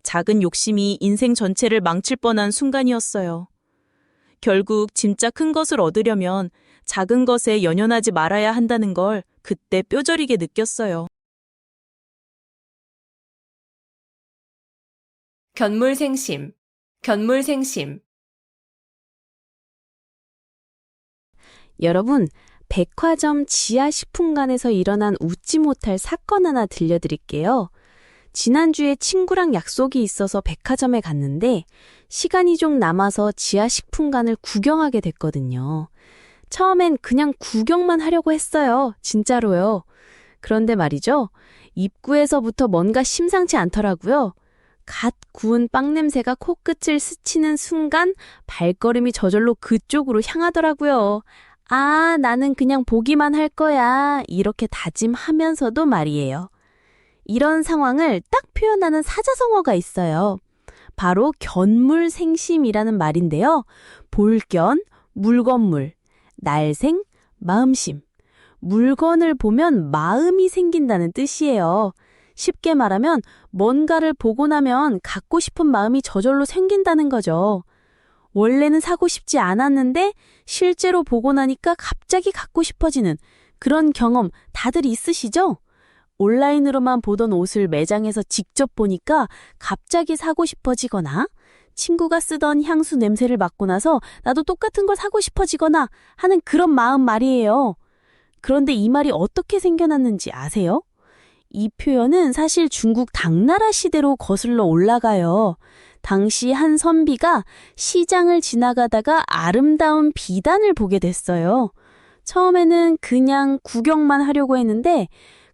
작은 욕심이 인생 전체를 망칠 뻔한 순간이었어요. 결국 진짜 큰 것을 얻으려면 작은 것에 연연하지 말아야 한다는 걸 그때 뼈저리게 느꼈어요. 견물생심, 견물생심. 여러분, 백화점 지하식품관에서 일어난 웃지 못할 사건 하나 들려드릴게요. 지난주에 친구랑 약속이 있어서 백화점에 갔는데 시간이 좀 남아서 지하식품관을 구경하게 됐거든요. 처음엔 그냥 구경만 하려고 했어요. 진짜로요. 그런데 말이죠. 입구에서부터 뭔가 심상치 않더라고요. 갓 구운 빵 냄새가 코끝을 스치는 순간 발걸음이 저절로 그쪽으로 향하더라고요. 나는 그냥 보기만 할 거야. 이렇게 다짐하면서도 말이에요. 이런 상황을 딱 표현하는 사자성어가 있어요. 바로 견물생심이라는 말인데요. 볼견, 물건물, 날생, 마음심. 물건을 보면 마음이 생긴다는 뜻이에요. 쉽게 말하면 뭔가를 보고 나면 갖고 싶은 마음이 저절로 생긴다는 거죠. 원래는 사고 싶지 않았는데 실제로 보고 나니까 갑자기 갖고 싶어지는 그런 경험 다들 있으시죠? 온라인으로만 보던 옷을 매장에서 직접 보니까 갑자기 사고 싶어지거나 친구가 쓰던 향수 냄새를 맡고 나서 나도 똑같은 걸 사고 싶어지거나 하는 그런 마음 말이에요. 그런데 이 말이 어떻게 생겨났는지 아세요? 이 표현은 사실 중국 당나라 시대로 거슬러 올라가요. 당시 한 선비가 시장을 지나가다가 아름다운 비단을 보게 됐어요. 처음에는 그냥 구경만 하려고 했는데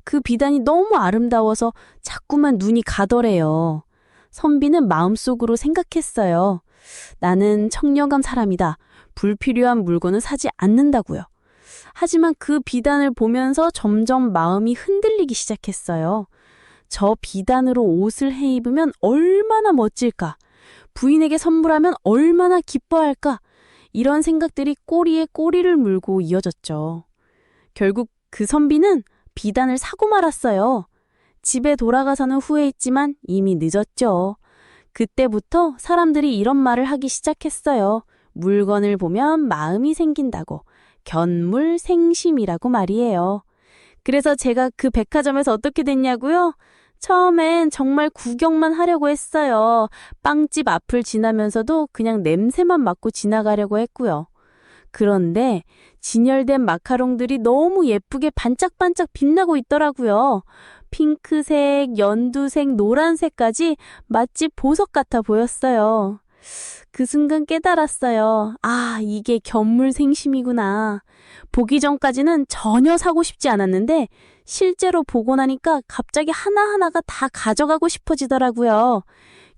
그 비단이 너무 아름다워서 자꾸만 눈이 가더래요. 선비는 마음속으로 생각했어요. 나는 청렴한 사람이다. 불필요한 물건은 사지 않는다고요. 하지만 그 비단을 보면서 점점 마음이 흔들리기 시작했어요. 저 비단으로 옷을 해 입으면 얼마나 멋질까? 부인에게 선물하면 얼마나 기뻐할까? 이런 생각들이 꼬리에 꼬리를 물고 이어졌죠. 결국 그 선비는 비단을 사고 말았어요. 집에 돌아가서는 후회했지만 이미 늦었죠. 그때부터 사람들이 이런 말을 하기 시작했어요. 물건을 보면 마음이 생긴다고. 견물생심이라고 말이에요. 그래서 제가 그 백화점에서 어떻게 됐냐고요? 처음엔 정말 구경만 하려고 했어요. 빵집 앞을 지나면서도 그냥 냄새만 맡고 지나가려고 했고요. 그런데 진열된 마카롱들이 너무 예쁘게 반짝반짝 빛나고 있더라고요. 핑크색, 연두색, 노란색까지 마치 보석 같아 보였어요. 그 순간 깨달았어요. 아, 이게 견물생심이구나. 보기 전까지는 전혀 사고 싶지 않았는데 실제로 보고 나니까 갑자기 하나하나가 다 가져가고 싶어지더라고요.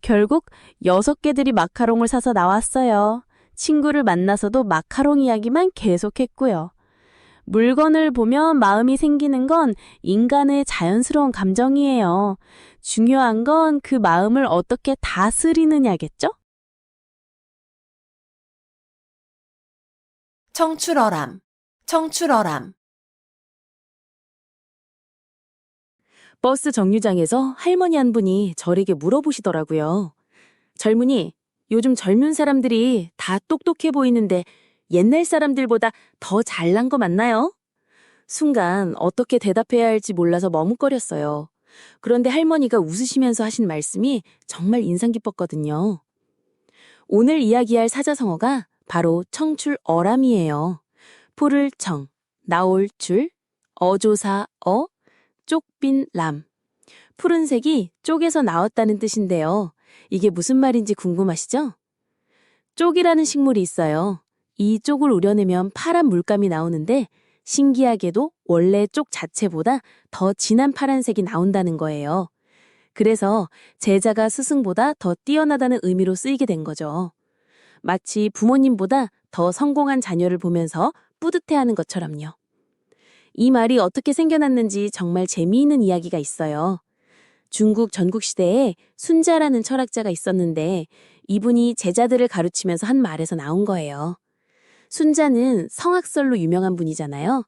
결국 6개들이 마카롱을 사서 나왔어요. 친구를 만나서도 마카롱 이야기만 계속했고요. 물건을 보면 마음이 생기는 건 인간의 자연스러운 감정이에요. 중요한 건 그 마음을 어떻게 다스리느냐겠죠? 청출어람, 청출어람. 버스 정류장에서 할머니 한 분이 저에게 물어보시더라고요. 젊은이, 요즘 젊은 사람들이 다 똑똑해 보이는데 옛날 사람들보다 더 잘난 거 맞나요? 순간 어떻게 대답해야 할지 몰라서 머뭇거렸어요. 그런데 할머니가 웃으시면서 하신 말씀이 정말 인상 깊었거든요. 오늘 이야기할 사자성어가 바로 청출어람이에요. 풀을 청, 나올 출, 어조사 어, 쪽빈 람. 푸른색이 쪽에서 나왔다는 뜻인데요. 이게 무슨 말인지 궁금하시죠? 쪽이라는 식물이 있어요. 이 쪽을 우려내면 파란 물감이 나오는데 신기하게도 원래 쪽 자체보다 더 진한 파란색이 나온다는 거예요. 그래서 제자가 스승보다 더 뛰어나다는 의미로 쓰이게 된 거죠. 마치 부모님보다 더 성공한 자녀를 보면서 뿌듯해하는 것처럼요. 이 말이 어떻게 생겨났는지 정말 재미있는 이야기가 있어요. 중국 전국시대에 순자라는 철학자가 있었는데 이분이 제자들을 가르치면서 한 말에서 나온 거예요. 순자는 성악설로 유명한 분이잖아요.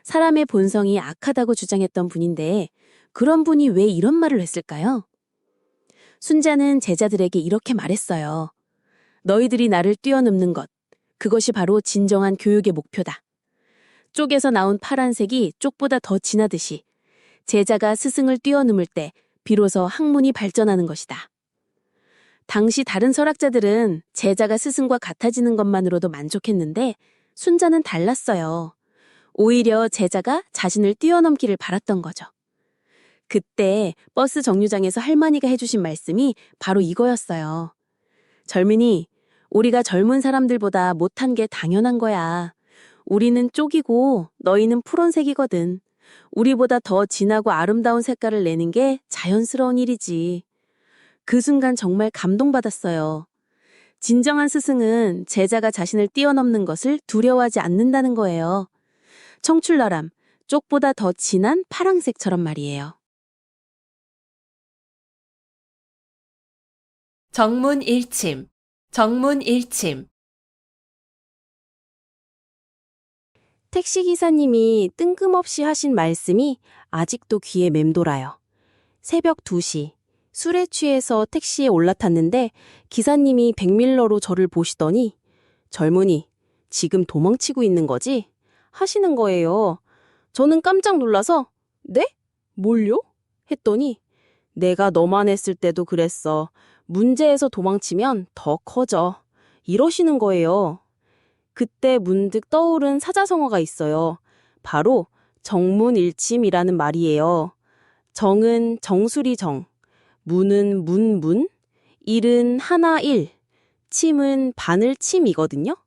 사람의 본성이 악하다고 주장했던 분인데 그런 분이 왜 이런 말을 했을까요? 순자는 제자들에게 이렇게 말했어요. 너희들이 나를 뛰어넘는 것, 그것이 바로 진정한 교육의 목표다. 쪽에서 나온 파란색이 쪽보다 더 진하듯이 제자가 스승을 뛰어넘을 때 비로소 학문이 발전하는 것이다. 당시 다른 설학자들은 제자가 스승과 같아지는 것만으로도 만족했는데 순자는 달랐어요. 오히려 제자가 자신을 뛰어넘기를 바랐던 거죠. 그때 버스 정류장에서 할머니가 해주신 말씀이 바로 이거였어요. 젊은이, 우리가 젊은 사람들보다 못한 게 당연한 거야. 우리는 쪽이고 너희는 푸른색이거든. 우리보다 더 진하고 아름다운 색깔을 내는 게 자연스러운 일이지. 그 순간 정말 감동받았어요. 진정한 스승은 제자가 자신을 뛰어넘는 것을 두려워하지 않는다는 거예요. 청출어람, 쪽보다 더 진한 파랑색처럼 말이에요. 정문 일침, 정문 일침. 택시기사님이 뜬금없이 하신 말씀이 아직도 귀에 맴돌아요. 새벽 2시, 술에 취해서 택시에 올라탔는데 기사님이 백밀러로 저를 보시더니 젊은이, 지금 도망치고 있는 거지? 하시는 거예요. 저는 깜짝 놀라서 네? 뭘요? 했더니 내가 너만 했을 때도 그랬어. 문제에서 도망치면 더 커져. 이러시는 거예요. 그때 문득 떠오른 사자성어가 있어요. 바로 정문일침이라는 말이에요. 정은 정수리 정, 문은 문문, 일은 하나일, 침은 바늘침이거든요.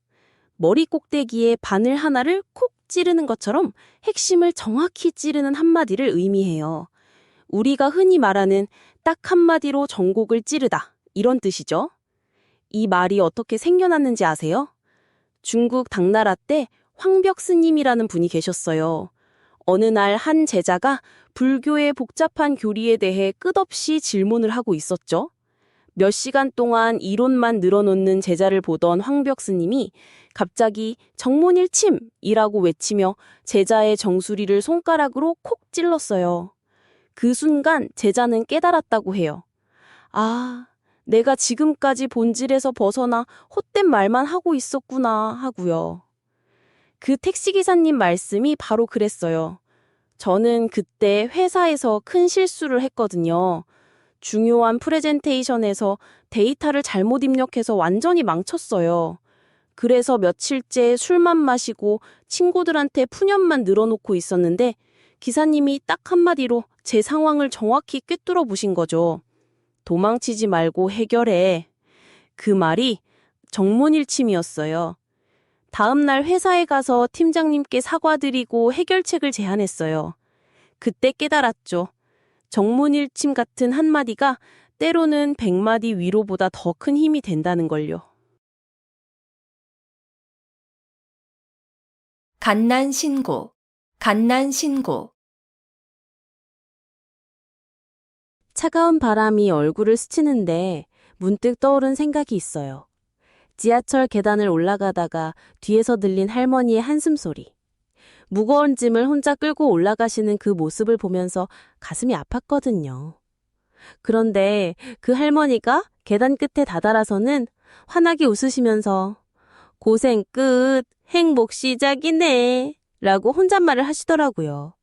머리 꼭대기에 바늘 하나를 콕 찌르는 것처럼 핵심을 정확히 찌르는 한마디를 의미해요. 우리가 흔히 말하는 딱 한마디로 전곡을 찌르다, 이런 뜻이죠. 이 말이 어떻게 생겨났는지 아세요? 중국 당나라 때 황벽 스님이라는 분이 계셨어요. 어느 날 한 제자가 불교의 복잡한 교리에 대해 끝없이 질문을 하고 있었죠. 몇 시간 동안 이론만 늘어놓는 제자를 보던 황벽 스님이 갑자기 정문일침이라고 외치며 제자의 정수리를 손가락으로 콕 찔렀어요. 그 순간 제자는 깨달았다고 해요. 아, 내가 지금까지 본질에서 벗어나 헛된 말만 하고 있었구나 하고요. 그 택시기사님 말씀이 바로 그랬어요. 저는 그때 회사에서 큰 실수를 했거든요. 중요한 프레젠테이션에서 데이터를 잘못 입력해서 완전히 망쳤어요. 그래서 며칠째 술만 마시고 친구들한테 푸념만 늘어놓고 있었는데 기사님이 딱 한마디로 제 상황을 정확히 꿰뚫어 보신 거죠. 도망치지 말고 해결해. 그 말이 정문일침이었어요. 다음 날 회사에 가서 팀장님께 사과드리고 해결책을 제안했어요. 그때 깨달았죠. 정문일침 같은 한마디가 때로는 100마디 위로보다 더 큰 힘이 된다는 걸요. 갓난신고, 갓난신고. 차가운 바람이 얼굴을 스치는데 문득 떠오른 생각이 있어요. 지하철 계단을 올라가다가 뒤에서 들린 할머니의 한숨소리. 무거운 짐을 혼자 끌고 올라가시는 그 모습을 보면서 가슴이 아팠거든요. 그런데 그 할머니가 계단 끝에 다다라서는 환하게 웃으시면서 고생 끝, 행복 시작이네 라고 혼잣말을 하시더라고요.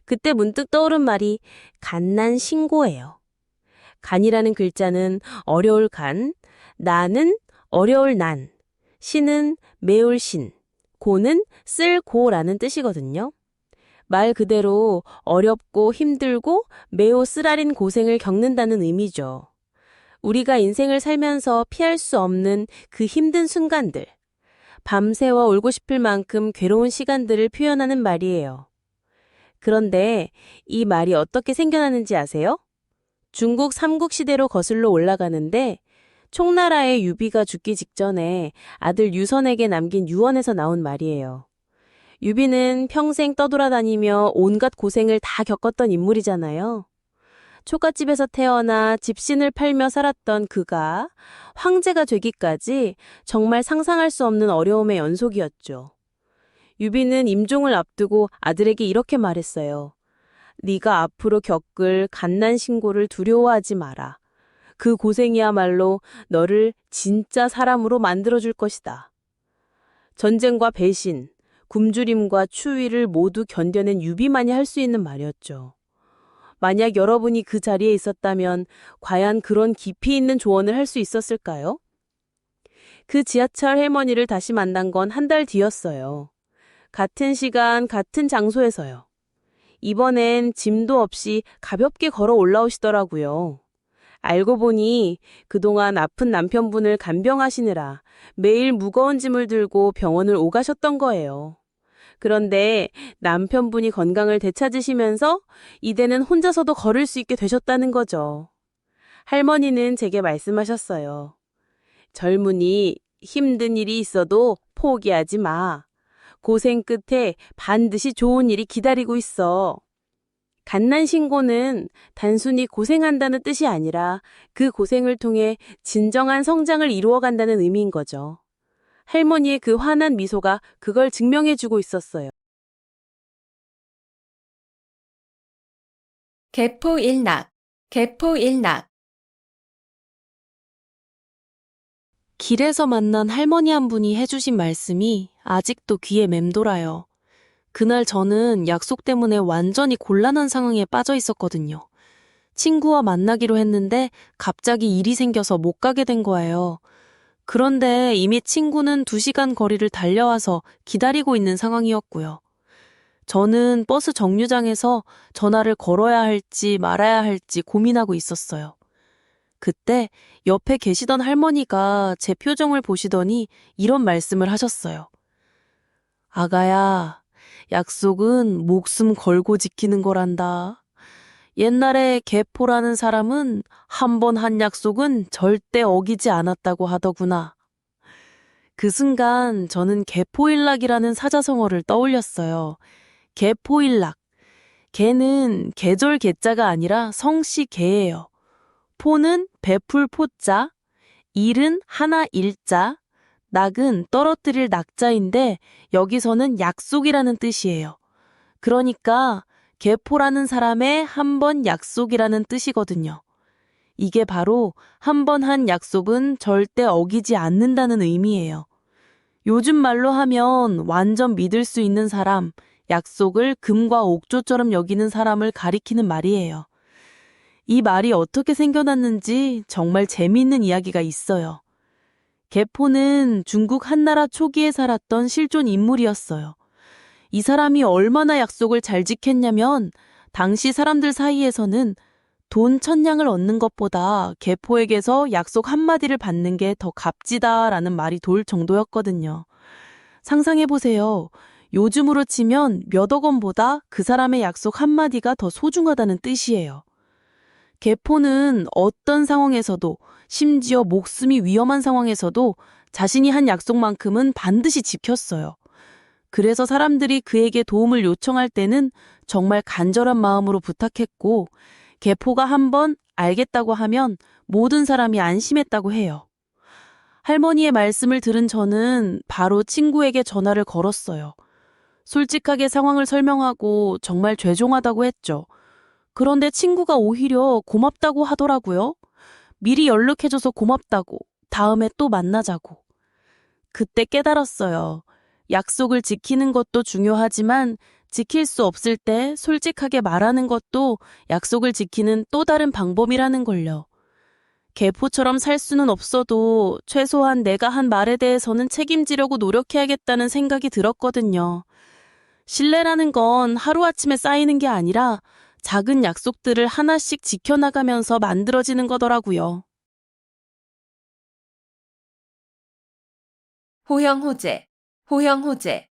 그때 문득 떠오른 말이 갓난신고예요. 간이라는 글자는 어려울 간, 나는 어려울 난, 신은 매울 신, 고는 쓸 고라는 뜻이거든요. 말 그대로 어렵고 힘들고 매우 쓰라린 고생을 겪는다는 의미죠. 우리가 인생을 살면서 피할 수 없는 그 힘든 순간들, 밤새워 울고 싶을 만큼 괴로운 시간들을 표현하는 말이에요. 그런데 이 말이 어떻게 생겨나는지 아세요? 중국 삼국시대로 거슬러 올라가는데 총나라의 유비가 죽기 직전에 아들 유선에게 남긴 유언에서 나온 말이에요. 유비는 평생 떠돌아다니며 온갖 고생을 다 겪었던 인물이잖아요. 초가집에서 태어나 집신을 팔며 살았던 그가 황제가 되기까지 정말 상상할 수 없는 어려움의 연속이었죠. 유비는 임종을 앞두고 아들에게 이렇게 말했어요. 네가 앞으로 겪을 갓난신고를 두려워하지 마라. 그 고생이야말로 너를 진짜 사람으로 만들어줄 것이다. 전쟁과 배신, 굶주림과 추위를 모두 견뎌낸 유비만이 할 수 있는 말이었죠. 만약 여러분이 그 자리에 있었다면 과연 그런 깊이 있는 조언을 할 수 있었을까요? 그 지하철 할머니를 다시 만난 건 한 달 뒤였어요. 같은 시간, 같은 장소에서요. 이번엔 짐도 없이 가볍게 걸어 올라오시더라고요. 알고 보니 그동안 아픈 남편분을 간병하시느라 매일 무거운 짐을 들고 병원을 오가셨던 거예요. 그런데 남편분이 건강을 되찾으시면서 이제는 혼자서도 걸을 수 있게 되셨다는 거죠. 할머니는 제게 말씀하셨어요. 젊은이, 힘든 일이 있어도 포기하지 마. 고생 끝에 반드시 좋은 일이 기다리고 있어. 갓난신고는 단순히 고생한다는 뜻이 아니라 그 고생을 통해 진정한 성장을 이루어간다는 의미인 거죠. 할머니의 그 환한 미소가 그걸 증명해주고 있었어요. 개포일낙, 개포일낙. 길에서 만난 할머니 한 분이 해주신 말씀이 아직도 귀에 맴돌아요. 그날 저는 약속 때문에 완전히 곤란한 상황에 빠져 있었거든요. 친구와 만나기로 했는데 갑자기 일이 생겨서 못 가게 된 거예요. 그런데 이미 친구는 2시간 거리를 달려와서 기다리고 있는 상황이었고요. 저는 버스 정류장에서 전화를 걸어야 할지 말아야 할지 고민하고 있었어요. 그때 옆에 계시던 할머니가 제 표정을 보시더니 이런 말씀을 하셨어요. 아가야, 약속은 목숨 걸고 지키는 거란다. 옛날에 개포라는 사람은 한 번 한 약속은 절대 어기지 않았다고 하더구나. 그 순간 저는 개포일락이라는 사자성어를 떠올렸어요. 개포일락. 개는 계절 개자가 아니라 성씨 개예요. 포는 베풀 포자, 일은 하나 일자, 낙은 떨어뜨릴 낙자인데 여기서는 약속이라는 뜻이에요. 그러니까 개포라는 사람의 한 번 약속이라는 뜻이거든요. 이게 바로 한 번 한 약속은 절대 어기지 않는다는 의미예요. 요즘 말로 하면 완전 믿을 수 있는 사람, 약속을 금과 옥조처럼 여기는 사람을 가리키는 말이에요. 이 말이 어떻게 생겨났는지 정말 재미있는 이야기가 있어요. 개포는 중국 한나라 초기에 살았던 실존 인물이었어요. 이 사람이 얼마나 약속을 잘 지켰냐면 당시 사람들 사이에서는 돈 1000냥을 얻는 것보다 개포에게서 약속 한마디를 받는 게 더 값지다라는 말이 돌 정도였거든요. 상상해보세요. 요즘으로 치면 몇억 원보다 그 사람의 약속 한마디가 더 소중하다는 뜻이에요. 개포는 어떤 상황에서도, 심지어 목숨이 위험한 상황에서도 자신이 한 약속만큼은 반드시 지켰어요. 그래서 사람들이 그에게 도움을 요청할 때는 정말 간절한 마음으로 부탁했고, 개포가 한번 알겠다고 하면 모든 사람이 안심했다고 해요. 할머니의 말씀을 들은 저는 바로 친구에게 전화를 걸었어요. 솔직하게 상황을 설명하고 정말 죄송하다고 했죠. 그런데 친구가 오히려 고맙다고 하더라고요. 미리 연락해줘서 고맙다고, 다음에 또 만나자고. 그때 깨달았어요. 약속을 지키는 것도 중요하지만 지킬 수 없을 때 솔직하게 말하는 것도 약속을 지키는 또 다른 방법이라는 걸요. 개포처럼 살 수는 없어도 최소한 내가 한 말에 대해서는 책임지려고 노력해야겠다는 생각이 들었거든요. 신뢰라는 건 하루아침에 쌓이는 게 아니라 작은 약속들을 하나씩 지켜나가면서 만들어지는 거더라고요. 호영호재, 호영호재.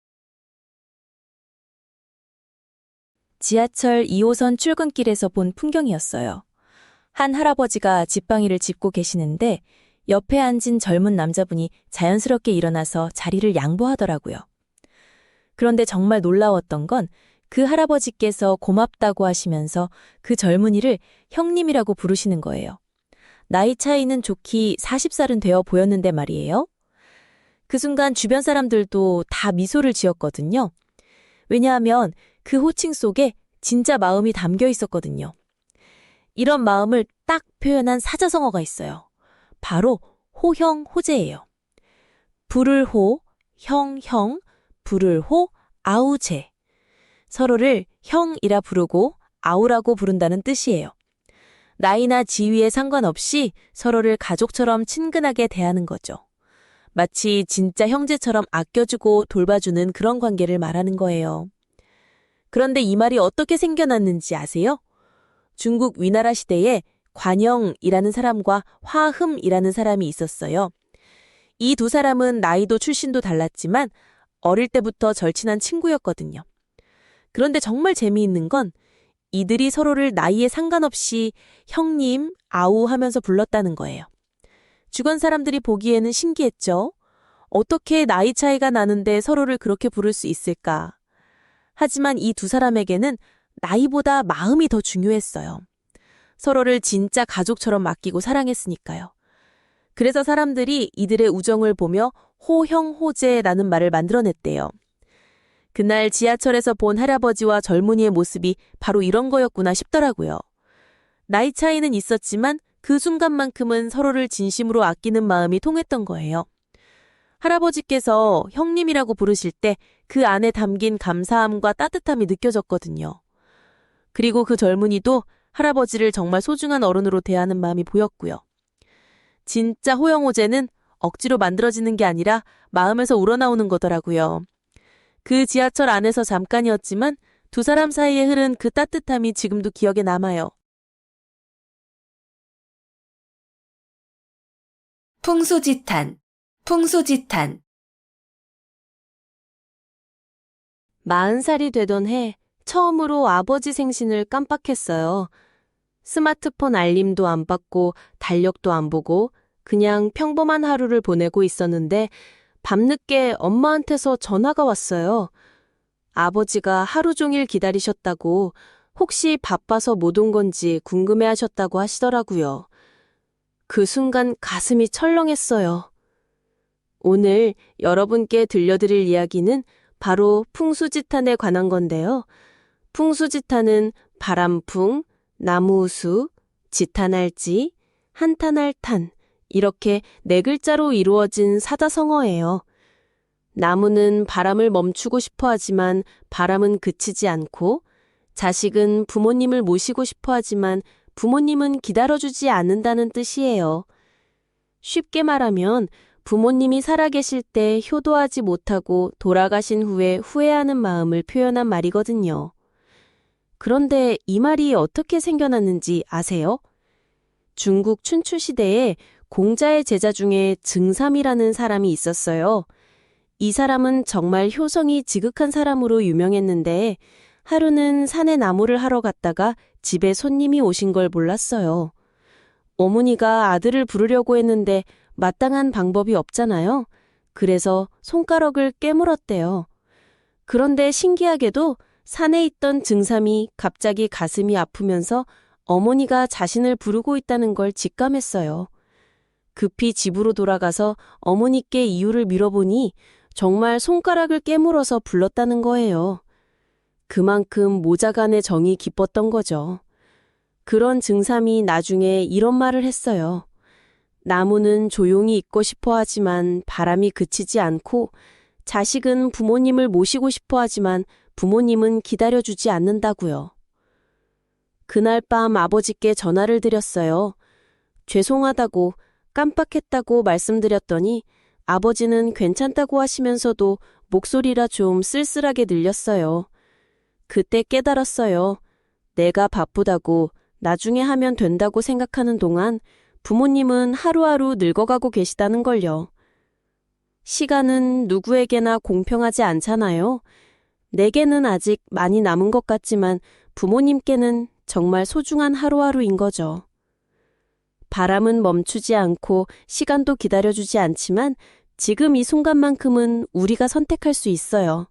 지하철 2호선 출근길에서 본 풍경이었어요. 한 할아버지가 집방이를 짚고 계시는데 옆에 앉은 젊은 남자분이 자연스럽게 일어나서 자리를 양보하더라고요. 그런데 정말 놀라웠던 건 그 할아버지께서 고맙다고 하시면서 그 젊은이를 형님이라고 부르시는 거예요. 나이 차이는 좋기 40살은 되어 보였는데 말이에요. 그 순간 주변 사람들도 다 미소를 지었거든요. 왜냐하면 그 호칭 속에 진짜 마음이 담겨 있었거든요. 이런 마음을 딱 표현한 사자성어가 있어요. 바로 호형, 호재예요. 부를 호, 형, 형, 부를 호, 아우재. 서로를 형이라 부르고 아우라고 부른다는 뜻이에요. 나이나 지위에 상관없이 서로를 가족처럼 친근하게 대하는 거죠. 마치 진짜 형제처럼 아껴주고 돌봐주는 그런 관계를 말하는 거예요. 그런데 이 말이 어떻게 생겨났는지 아세요? 중국 위나라 시대에 관영이라는 사람과 화흠이라는 사람이 있었어요. 이 두 사람은 나이도 출신도 달랐지만 어릴 때부터 절친한 친구였거든요. 그런데 정말 재미있는 건 이들이 서로를 나이에 상관없이 형님, 아우 하면서 불렀다는 거예요. 주변 사람들이 보기에는 신기했죠. 어떻게 나이 차이가 나는데 서로를 그렇게 부를 수 있을까? 하지만 이 두 사람에게는 나이보다 마음이 더 중요했어요. 서로를 진짜 가족처럼 맡기고 사랑했으니까요. 그래서 사람들이 이들의 우정을 보며 호형호재라는 말을 만들어냈대요. 그날 지하철에서 본 할아버지와 젊은이의 모습이 바로 이런 거였구나 싶더라고요. 나이 차이는 있었지만 그 순간만큼은 서로를 진심으로 아끼는 마음이 통했던 거예요. 할아버지께서 형님이라고 부르실 때 그 안에 담긴 감사함과 따뜻함이 느껴졌거든요. 그리고 그 젊은이도 할아버지를 정말 소중한 어른으로 대하는 마음이 보였고요. 진짜 호영호재는 억지로 만들어지는 게 아니라 마음에서 우러나오는 거더라고요. 그 지하철 안에서 잠깐이었지만 두 사람 사이에 흐른 그 따뜻함이 지금도 기억에 남아요. 풍수지탄, 풍수지탄. 40살이 되던 해 처음으로 아버지 생신을 깜빡했어요. 스마트폰 알림도 안 받고 달력도 안 보고 그냥 평범한 하루를 보내고 있었는데 밤늦게 엄마한테서 전화가 왔어요. 아버지가 하루 종일 기다리셨다고 혹시 바빠서 못 온 건지 궁금해하셨다고 하시더라고요. 그 순간 가슴이 철렁했어요. 오늘 여러분께 들려드릴 이야기는 바로 풍수지탄에 관한 건데요. 풍수지탄은 바람풍, 나무우수, 지탄할지, 한탄할탄 이렇게 4글자로 이루어진 사자성어예요. 나무는 바람을 멈추고 싶어 하지만 바람은 그치지 않고, 자식은 부모님을 모시고 싶어 하지만 부모님은 기다려주지 않는다는 뜻이에요. 쉽게 말하면 부모님이 살아계실 때 효도하지 못하고 돌아가신 후에 후회하는 마음을 표현한 말이거든요. 그런데 이 말이 어떻게 생겨났는지 아세요? 중국 춘추 시대에 공자의 제자 중에 증삼이라는 사람이 있었어요. 이 사람은 정말 효성이 지극한 사람으로 유명했는데 하루는 산에 나무를 하러 갔다가 집에 손님이 오신 걸 몰랐어요. 어머니가 아들을 부르려고 했는데 마땅한 방법이 없잖아요. 그래서 손가락을 깨물었대요. 그런데 신기하게도 산에 있던 증삼이 갑자기 가슴이 아프면서 어머니가 자신을 부르고 있다는 걸 직감했어요. 급히 집으로 돌아가서 어머니께 이유를 물어보니 정말 손가락을 깨물어서 불렀다는 거예요. 그만큼 모자간의 정이 깊었던 거죠. 그런 증삼이 나중에 이런 말을 했어요. 나무는 조용히 있고 싶어 하지만 바람이 그치지 않고, 자식은 부모님을 모시고 싶어 하지만 부모님은 기다려주지 않는다고요. 그날 밤 아버지께 전화를 드렸어요. 죄송하다고, 깜빡했다고 말씀드렸더니 아버지는 괜찮다고 하시면서도 목소리라 좀 쓸쓸하게 들렸어요. 그때 깨달았어요. 내가 바쁘다고 나중에 하면 된다고 생각하는 동안 부모님은 하루하루 늙어가고 계시다는 걸요. 시간은 누구에게나 공평하지 않잖아요. 내게는 아직 많이 남은 것 같지만 부모님께는 정말 소중한 하루하루인 거죠. 바람은 멈추지 않고 시간도 기다려주지 않지만 지금 이 순간만큼은 우리가 선택할 수 있어요.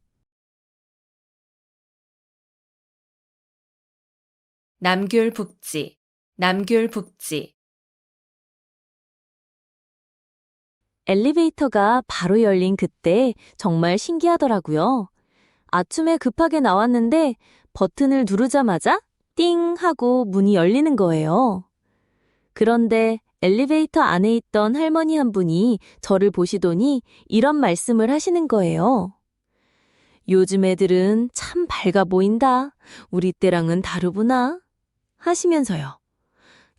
남귤북지, 남귤북지. 엘리베이터가 바로 열린 그때 정말 신기하더라고요. 아침에 급하게 나왔는데 버튼을 누르자마자 띵 하고 문이 열리는 거예요. 그런데 엘리베이터 안에 있던 할머니 한 분이 저를 보시더니 이런 말씀을 하시는 거예요. 요즘 애들은 참 밝아 보인다. 우리 때랑은 다르구나. 하시면서요.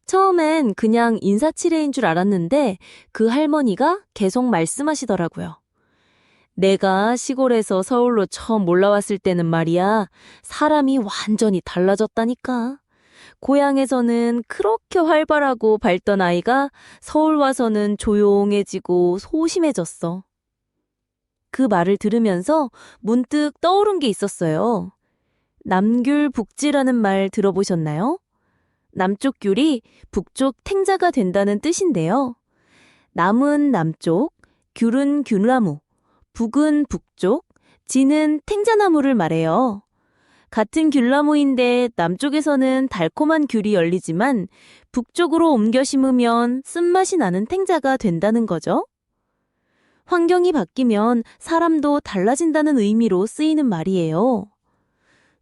처음엔 그냥 인사치레인 줄 알았는데 그 할머니가 계속 말씀하시더라고요. 내가 시골에서 서울로 처음 올라왔을 때는 말이야, 사람이 완전히 달라졌다니까. 고향에서는 그렇게 활발하고 밝던 아이가 서울 와서는 조용해지고 소심해졌어. 그 말을 들으면서 문득 떠오른 게 있었어요. 남귤북지라는 말 들어보셨나요? 남쪽 귤이 북쪽 탱자가 된다는 뜻인데요. 남은 남쪽, 귤은 귤나무, 북은 북쪽, 지는 탱자나무를 말해요. 같은 귤나무인데 남쪽에서는 달콤한 귤이 열리지만 북쪽으로 옮겨 심으면 쓴맛이 나는 탱자가 된다는 거죠. 환경이 바뀌면 사람도 달라진다는 의미로 쓰이는 말이에요.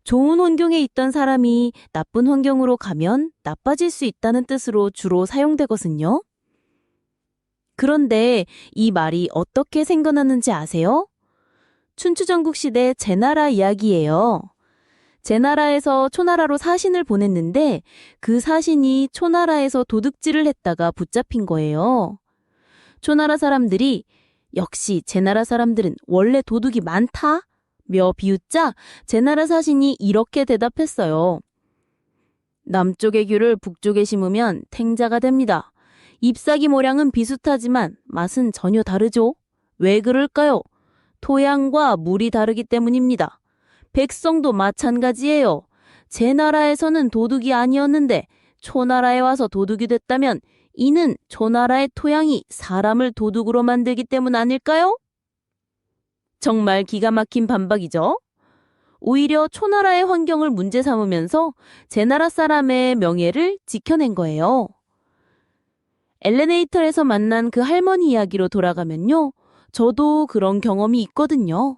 좋은 환경에 있던 사람이 나쁜 환경으로 가면 나빠질 수 있다는 뜻으로 주로 사용되거든요. 그런데 이 말이 어떻게 생겨났는지 아세요? 춘추전국 시대 제나라 이야기예요. 제나라에서 초나라로 사신을 보냈는데 그 사신이 초나라에서 도둑질을 했다가 붙잡힌 거예요. 초나라 사람들이 역시 제나라 사람들은 원래 도둑이 많다? 며 비웃자 제나라 사신이 이렇게 대답했어요. 남쪽의 귤을 북쪽에 심으면 탱자가 됩니다. 잎사귀 모양은 비슷하지만 맛은 전혀 다르죠? 왜 그럴까요? 토양과 물이 다르기 때문입니다. 백성도 마찬가지예요. 제 나라에서는 도둑이 아니었는데 초나라에 와서 도둑이 됐다면 이는 초나라의 토양이 사람을 도둑으로 만들기 때문 아닐까요? 정말 기가 막힌 반박이죠. 오히려 초나라의 환경을 문제 삼으면서 제나라 사람의 명예를 지켜낸 거예요. 엘리베이터에서 만난 그 할머니 이야기로 돌아가면요. 저도 그런 경험이 있거든요.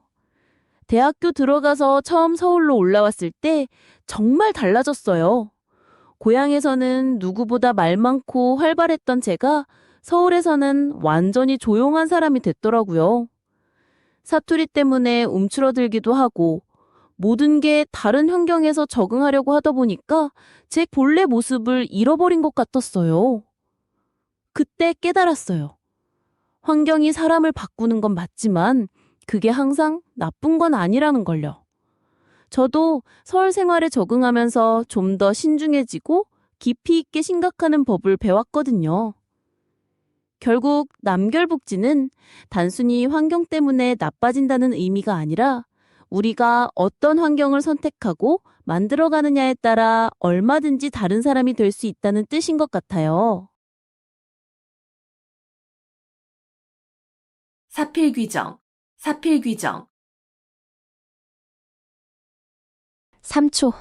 대학교 들어가서 처음 서울로 올라왔을 때 정말 달라졌어요. 고향에서는 누구보다 말 많고 활발했던 제가 서울에서는 완전히 조용한 사람이 됐더라고요. 사투리 때문에 움츠러들기도 하고 모든 게 다른 환경에서 적응하려고 하다 보니까 제 본래 모습을 잃어버린 것 같았어요. 그때 깨달았어요. 환경이 사람을 바꾸는 건 맞지만 그게 항상 나쁜 건 아니라는 걸요. 저도 서울 생활에 적응하면서 좀 더 신중해지고 깊이 있게 생각하는 법을 배웠거든요. 결국 남결북지는 단순히 환경 때문에 나빠진다는 의미가 아니라 우리가 어떤 환경을 선택하고 만들어가느냐에 따라 얼마든지 다른 사람이 될 수 있다는 뜻인 것 같아요. 사필귀정, 사필귀정. 3초.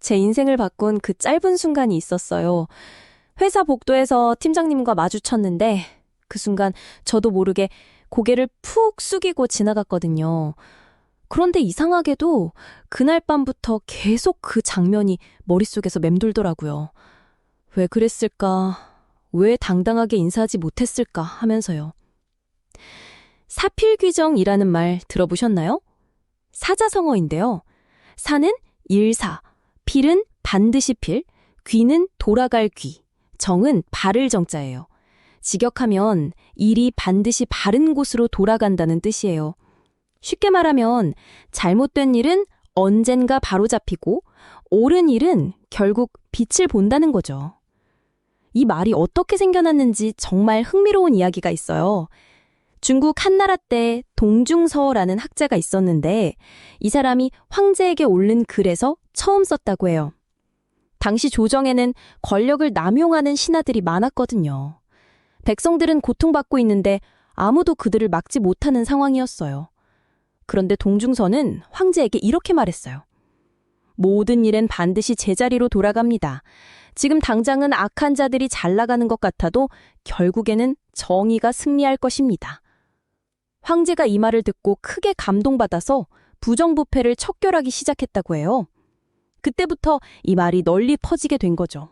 제 인생을 바꾼 그 짧은 순간이 있었어요. 회사 복도에서 팀장님과 마주쳤는데 그 순간 저도 모르게 고개를 푹 숙이고 지나갔거든요. 그런데 이상하게도 그날 밤부터 계속 그 장면이 머릿속에서 맴돌더라고요. 왜 그랬을까? 왜 당당하게 인사하지 못했을까? 하면서요. 사필귀정이라는 말 들어보셨나요? 사자성어인데요. 사는 일사, 필은 반드시 필, 귀는 돌아갈 귀, 정은 바를 정자예요. 직역하면 일이 반드시 바른 곳으로 돌아간다는 뜻이에요. 쉽게 말하면 잘못된 일은 언젠가 바로잡히고 옳은 일은 결국 빛을 본다는 거죠. 이 말이 어떻게 생겨났는지 정말 흥미로운 이야기가 있어요. 중국 한나라 때 동중서라는 학자가 있었는데 이 사람이 황제에게 옳는 글에서 처음 썼다고 해요. 당시 조정에는 권력을 남용하는 신하들이 많았거든요. 백성들은 고통받고 있는데 아무도 그들을 막지 못하는 상황이었어요. 그런데 동중서는 황제에게 이렇게 말했어요. 모든 일은 반드시 제자리로 돌아갑니다. 지금 당장은 악한 자들이 잘 나가는 것 같아도 결국에는 정의가 승리할 것입니다. 황제가 이 말을 듣고 크게 감동받아서 부정부패를 척결하기 시작했다고 해요. 그때부터 이 말이 널리 퍼지게 된 거죠.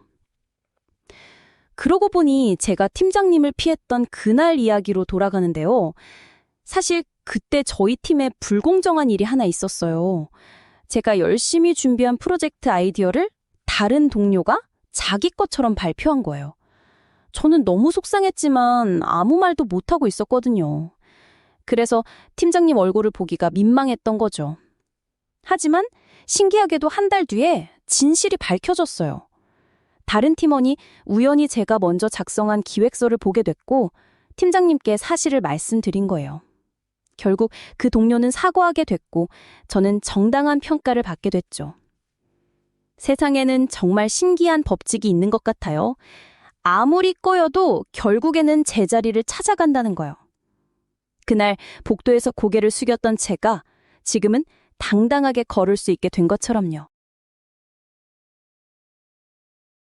그러고 보니 제가 팀장님을 피했던 그날 이야기로 돌아가는데요. 사실 그때 저희 팀에 불공정한 일이 하나 있었어요. 제가 열심히 준비한 프로젝트 아이디어를 다른 동료가 자기 것처럼 발표한 거예요. 저는 너무 속상했지만 아무 말도 못하고 있었거든요. 그래서 팀장님 얼굴을 보기가 민망했던 거죠. 하지만 신기하게도 한 달 뒤에 진실이 밝혀졌어요. 다른 팀원이 우연히 제가 먼저 작성한 기획서를 보게 됐고 팀장님께 사실을 말씀드린 거예요. 결국 그 동료는 사과하게 됐고 저는 정당한 평가를 받게 됐죠. 세상에는 정말 신기한 법칙이 있는 것 같아요. 아무리 꼬여도 결국에는 제자리를 찾아간다는 거예요. 그날 복도에서 고개를 숙였던 제가 지금은 당당하게 걸을 수 있게 된 것처럼요.